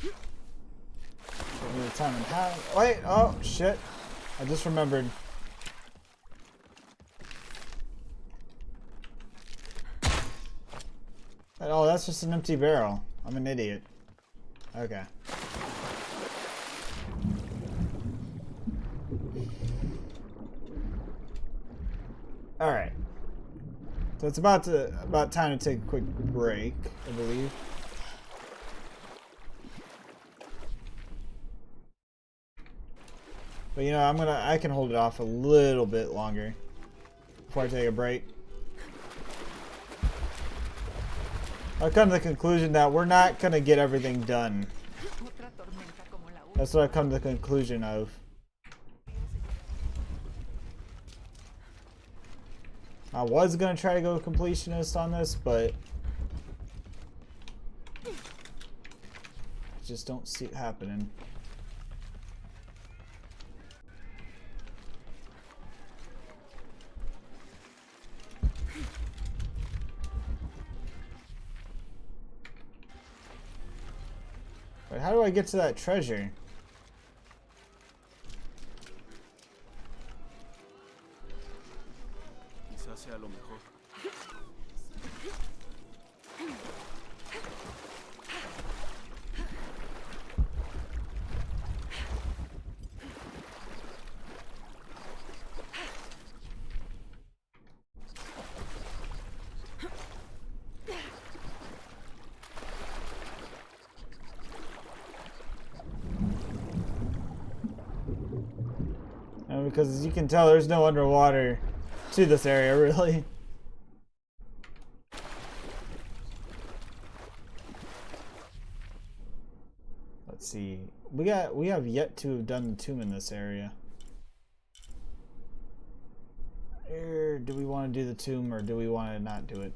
Give me the time and how. Wait, oh shit. I just remembered. Oh, that's just an empty barrel. I'm an idiot. Okay. Alright. So it's about time to take a quick break, I believe. But you know, I can hold it off a little bit longer before I take a break. I've come to the conclusion that we're not going to get everything done. That's what I've come to the conclusion of. I was going to try to go completionist on this, but I just don't see it happening. Wait, how do I get to that treasure? Quizás sea lo mejor. And because as you can tell, there's no underwater to this area, really. Let's see. We have yet to have done the tomb in this area. Do we want to do the tomb or do we want to not do it?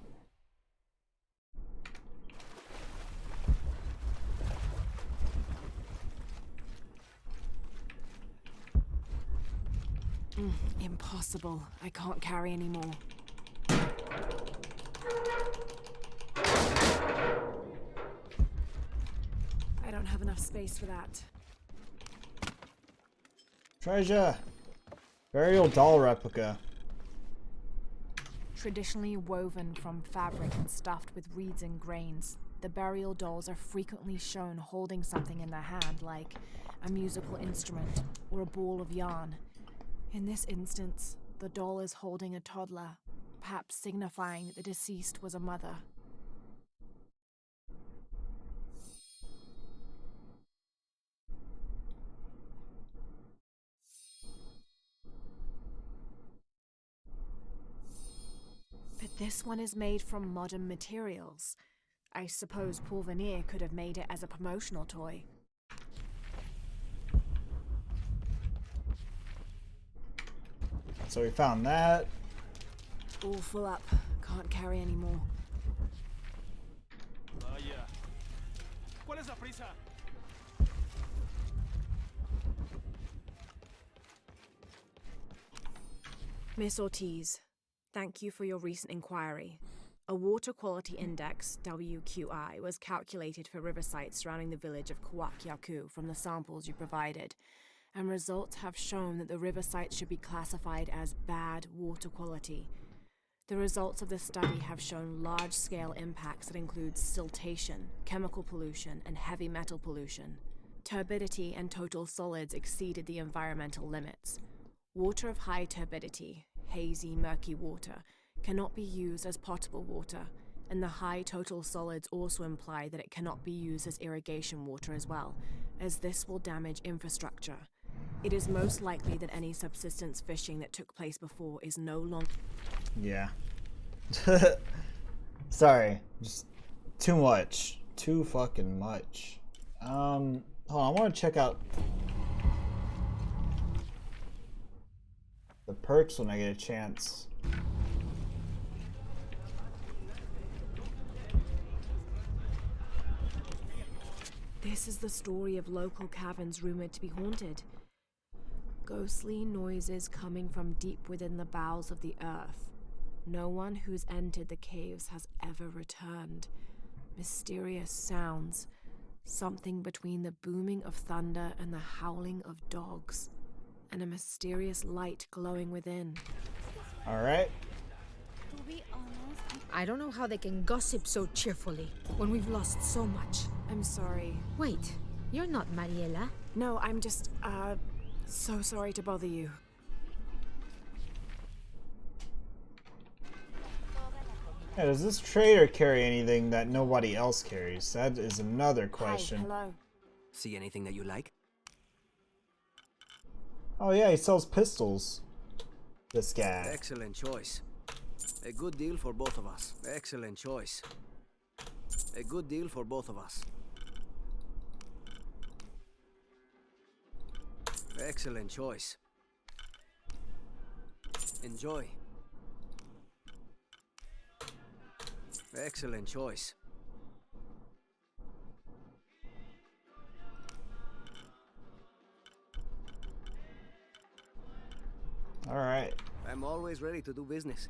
Impossible. I can't carry anymore. I don't have enough space for that. Treasure! Burial doll replica. Traditionally woven from fabric and stuffed with reeds and grains, the burial dolls are frequently shown holding something in their hand, like a musical instrument or a ball of yarn. In this instance, the doll is holding a toddler, perhaps signifying that the deceased was a mother. But this one is made from modern materials. I suppose Paul Veneer could have made it as a promotional toy. So we found that. All full up. Can't carry anymore. Vaya. ¿Cuál es la prisa? Miss Ortiz, thank you for your recent inquiry. A Water Quality Index, WQI, was calculated for river sites surrounding the village of Kwakyaku from the samples you provided, and results have shown that the river sites should be classified as bad water quality. The results of this study have shown large-scale impacts that include siltation, chemical pollution, and heavy metal pollution. Turbidity and total solids exceeded the environmental limits. Water of high turbidity, hazy, murky water, cannot be used as potable water, and the high total solids also imply that it cannot be used as irrigation water as well, as this will damage infrastructure. It is most likely that any subsistence fishing that took place before is no longer... Yeah. Sorry. Just too much. Too fucking much. Hold on, I want to check out the perks when I get a chance. This is the story of local caverns rumored to be haunted. Ghostly noises coming from deep within the bowels of the earth. No one who's entered the caves has ever returned. Mysterious sounds. Something between the booming of thunder and the howling of dogs. And a mysterious light glowing within. Alright. To be honest, I don't know how they can gossip so cheerfully when we've lost so much. I'm sorry. Wait, you're not Mariela. No, I'm just, so sorry to bother you. Yeah, does this trader carry anything that nobody else carries? That is another question. Hi, hello. See anything that you like? Oh yeah, he sells pistols. This guy. Excellent choice. A good deal for both of us. Excellent choice. A good deal for both of us. Excellent choice. Enjoy. Excellent choice. Alright. I'm always ready to do business.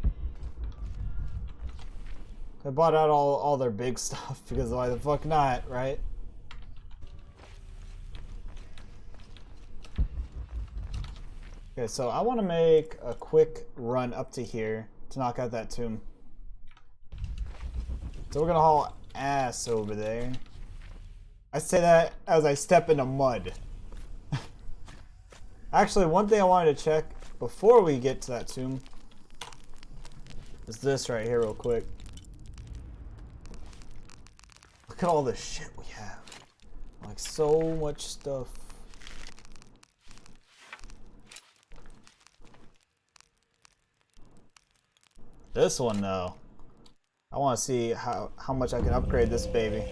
I bought out all their big stuff because why the fuck not, right? Okay, so I want to make a quick run up to here to knock out that tomb. So we're gonna haul ass over there. I say that as I step into mud. Actually, one thing I wanted to check before we get to that tomb is this right here real quick. Look at all the shit we have. Like so much stuff. This one though, I want to see how much I can upgrade this baby.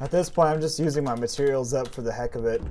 At this point, I'm just using my materials up for the heck of it.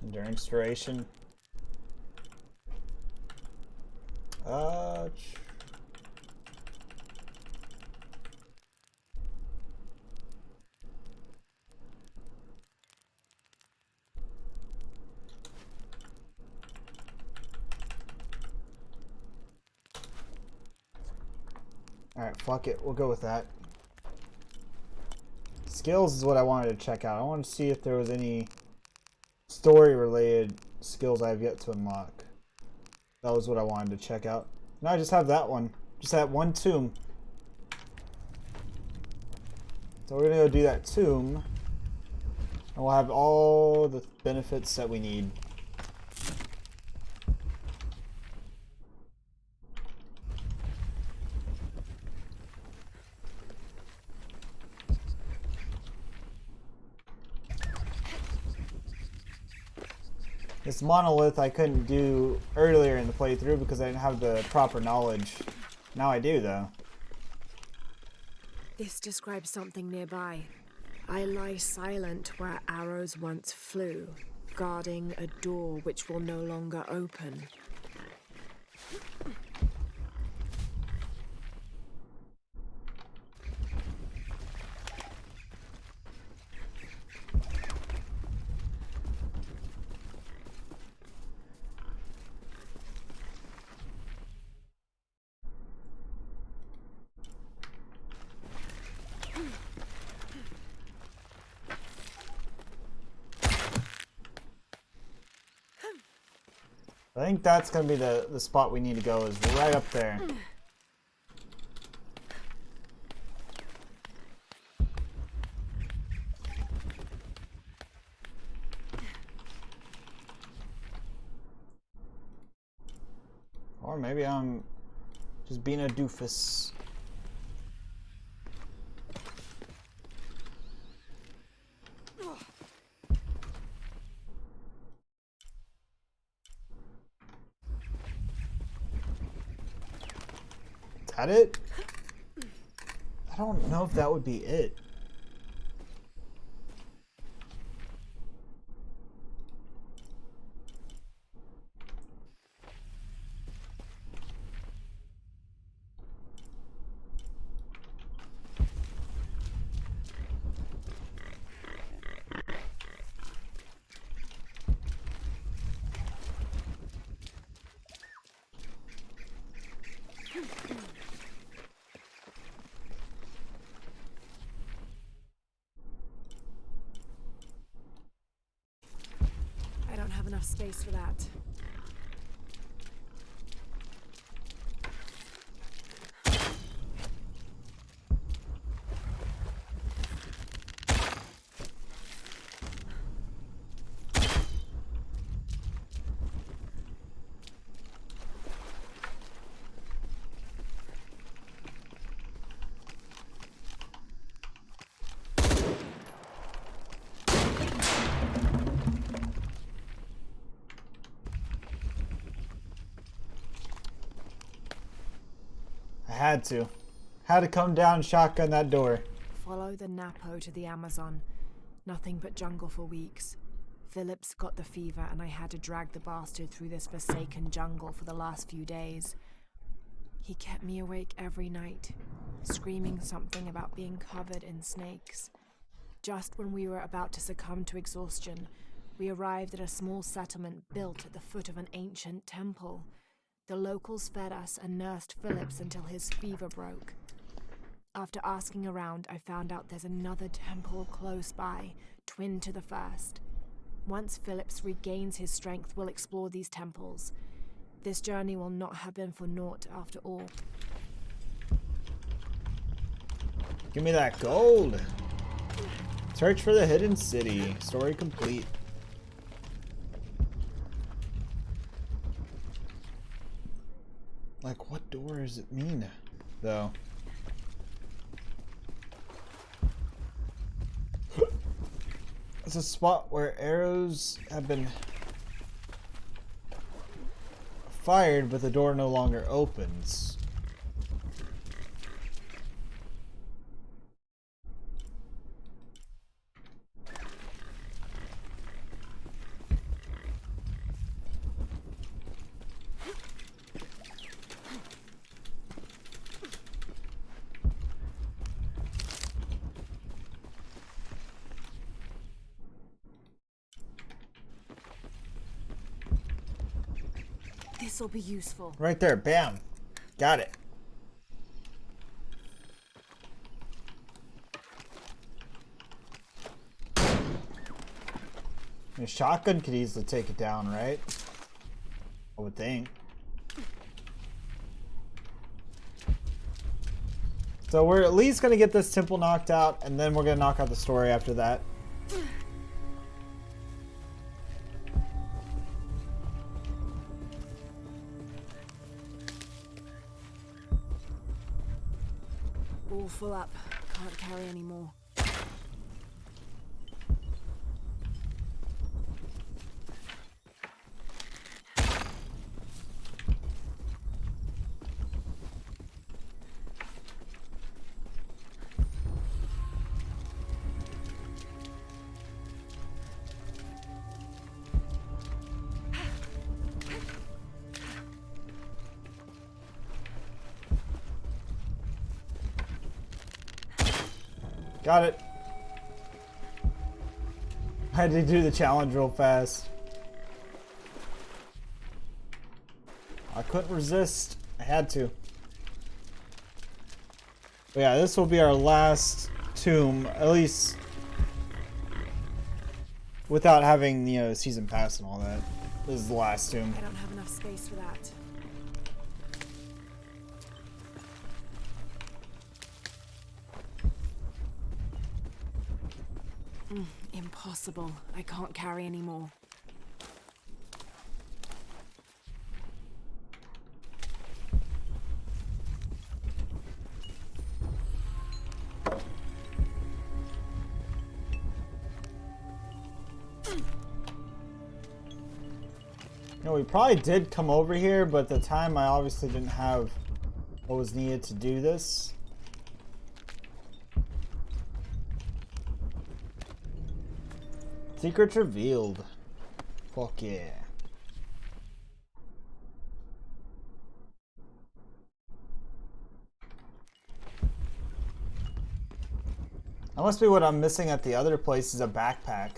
Endurance duration. Alright, fuck it. We'll go with that. Skills is what I wanted to check out. I wanted to see if there was any story-related skills I have yet to unlock. That was what I wanted to check out. Now I just have that one. Just that one tomb. So we're gonna go do that tomb. And we'll have all the benefits that we need. This monolith I couldn't do earlier in the playthrough because I didn't have the proper knowledge. Now I do, though. This describes something nearby. I lie silent where arrows once flew, guarding a door which will no longer open. I think that's gonna be the spot we need to go, is right up there. Or maybe I'm just being a doofus. Is that it? I don't know if that would be it. I don't have enough space for that. I had to. Had to come down and shotgun that door. Follow the Napo to the Amazon. Nothing but jungle for weeks. Phillips got the fever and I had to drag the bastard through this forsaken jungle for the last few days. He kept me awake every night, screaming something about being covered in snakes. Just when we were about to succumb to exhaustion, we arrived at a small settlement built at the foot of an ancient temple. The locals fed us and nursed Phillips until his fever broke. After asking around, I found out there's another temple close by, twin to the first. Once Phillips regains his strength, we'll explore these temples. This journey will not have been for naught after all. Give me that gold. Search for the hidden city. Story complete. Like, what door does it mean, though? It's a spot where arrows have been fired, but the door no longer opens. This'll be useful. Right there, bam. Got it. A shotgun could easily take it down, right? I would think. So we're at least gonna get this temple knocked out, and then we're gonna knock out the story after that. All full up. Can't carry any more. Got it. I had to do the challenge real fast. I couldn't resist. I had to. But yeah, this will be our last tomb, at least without having, you know, season pass and all that. This is the last tomb. I don't have enough space for that. Impossible. I can't carry any more. You know, we probably did come over here, but at the time I obviously didn't have what was needed to do this. Secrets revealed. Fuck yeah. That must be what I'm missing at the other place, is a backpack.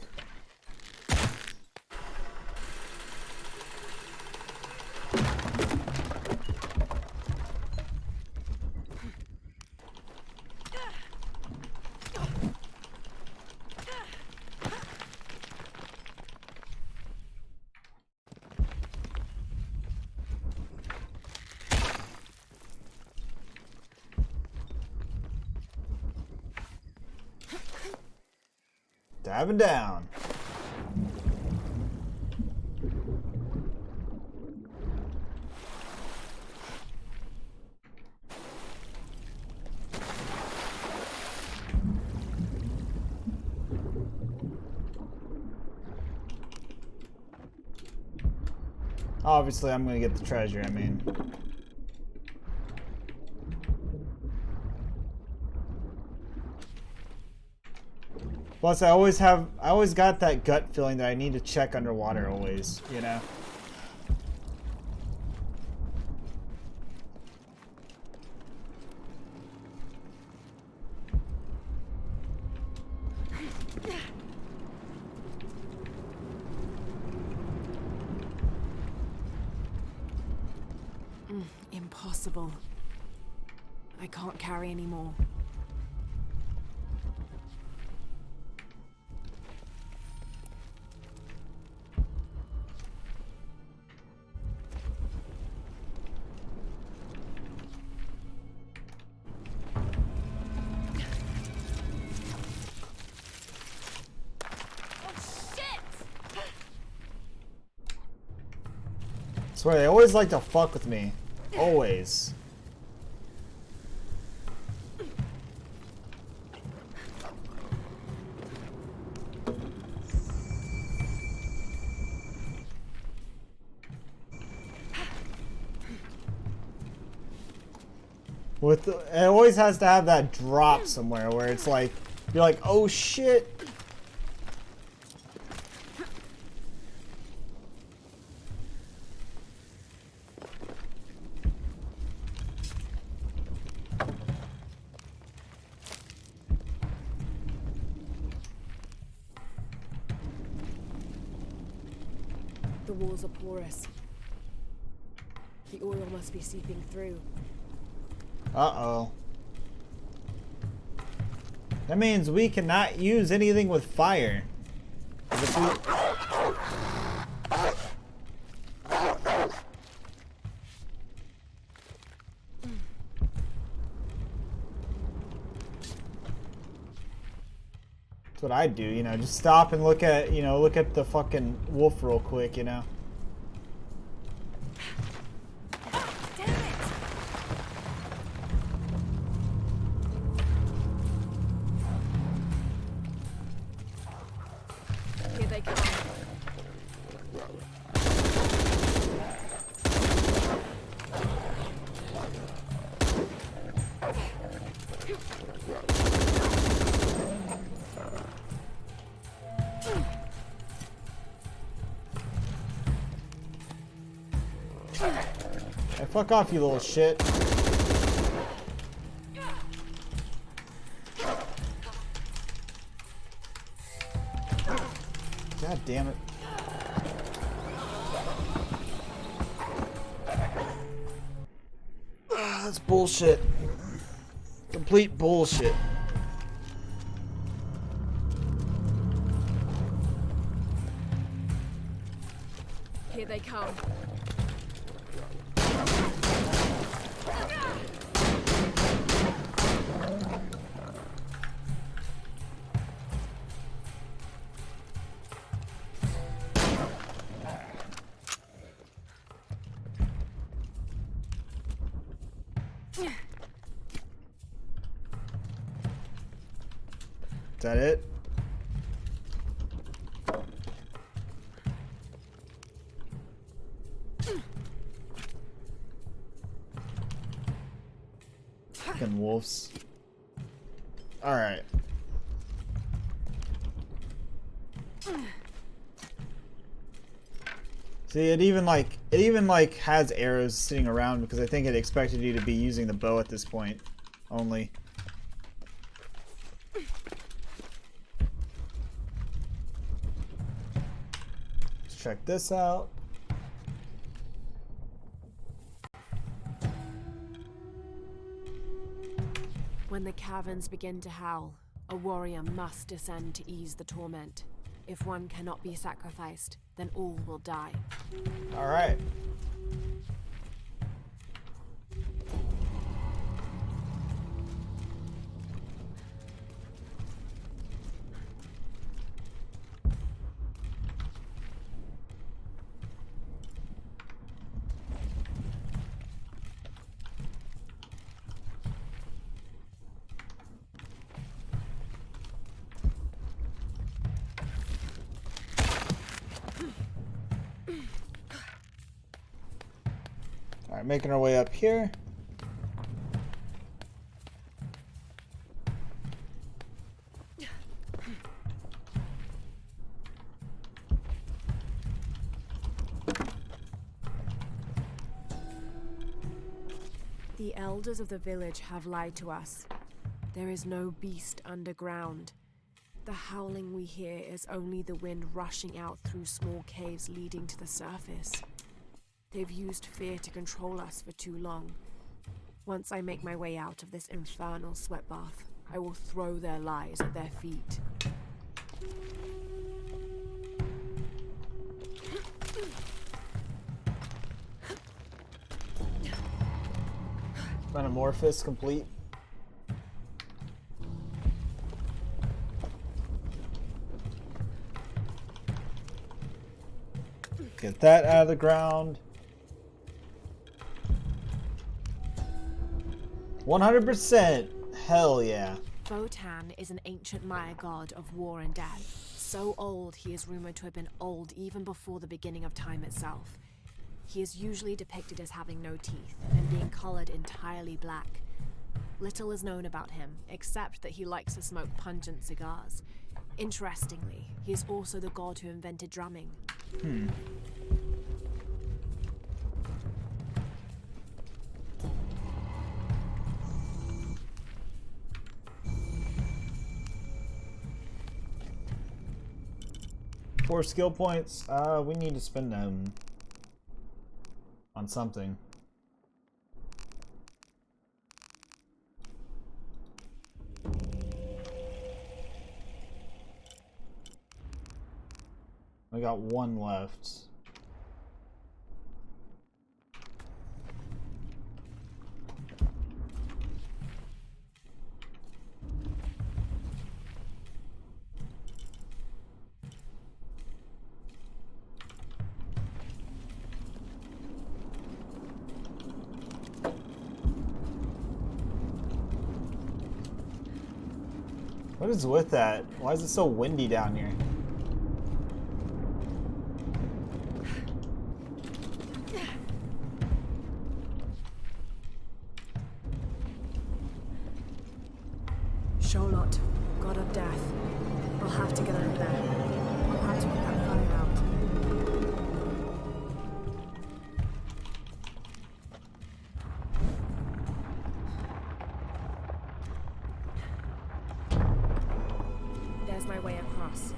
Diving down. Obviously, I'm gonna get the treasure, I mean. Plus, I always got that gut feeling that I need to check underwater always, you know? Impossible. I can't carry any more. Swear, they always like to fuck with me. Always. It always has to have that drop somewhere where it's like, you're like, oh shit. The walls are porous. The oil must be seeping through. Uh-oh. That means we cannot use anything with fire. If we... That's what I do, you know, just stop and look at, you know, look at the fucking wolf real quick, you know. Here they come. Hey, fuck off, you little shit. God damn it. That's bullshit. Complete bullshit. Here they come. Is that it? Fucking wolves. Alright. See, it even like has arrows sitting around because I think it expected you to be using the bow at this point only. Let's check this out. When the caverns begin to howl, a warrior must descend to ease the torment. If one cannot be sacrificed, then all will die. All right. Alright, making our way up here. The elders of the village have lied to us. There is no beast underground. The howling we hear is only the wind rushing out through small caves leading to the surface. They've used fear to control us for too long. Once I make my way out of this infernal sweat bath, I will throw their lies at their feet. Metamorphosis complete. Get that out of the ground. 100%. Hell yeah. Votan is an ancient Maya god of war and death. So old, he is rumored to have been old even before the beginning of time itself. He is usually depicted as having no teeth and being colored entirely black. Little is known about him, except that he likes to smoke pungent cigars. Interestingly, he is also the god who invented drumming. Four skill points. We need to spend them on something. We got one left. What is with that? Why is it so windy down here? Sholot, god of death. I'll have to get over there. I'll have to put that fire out. There's my way across.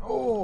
Oh.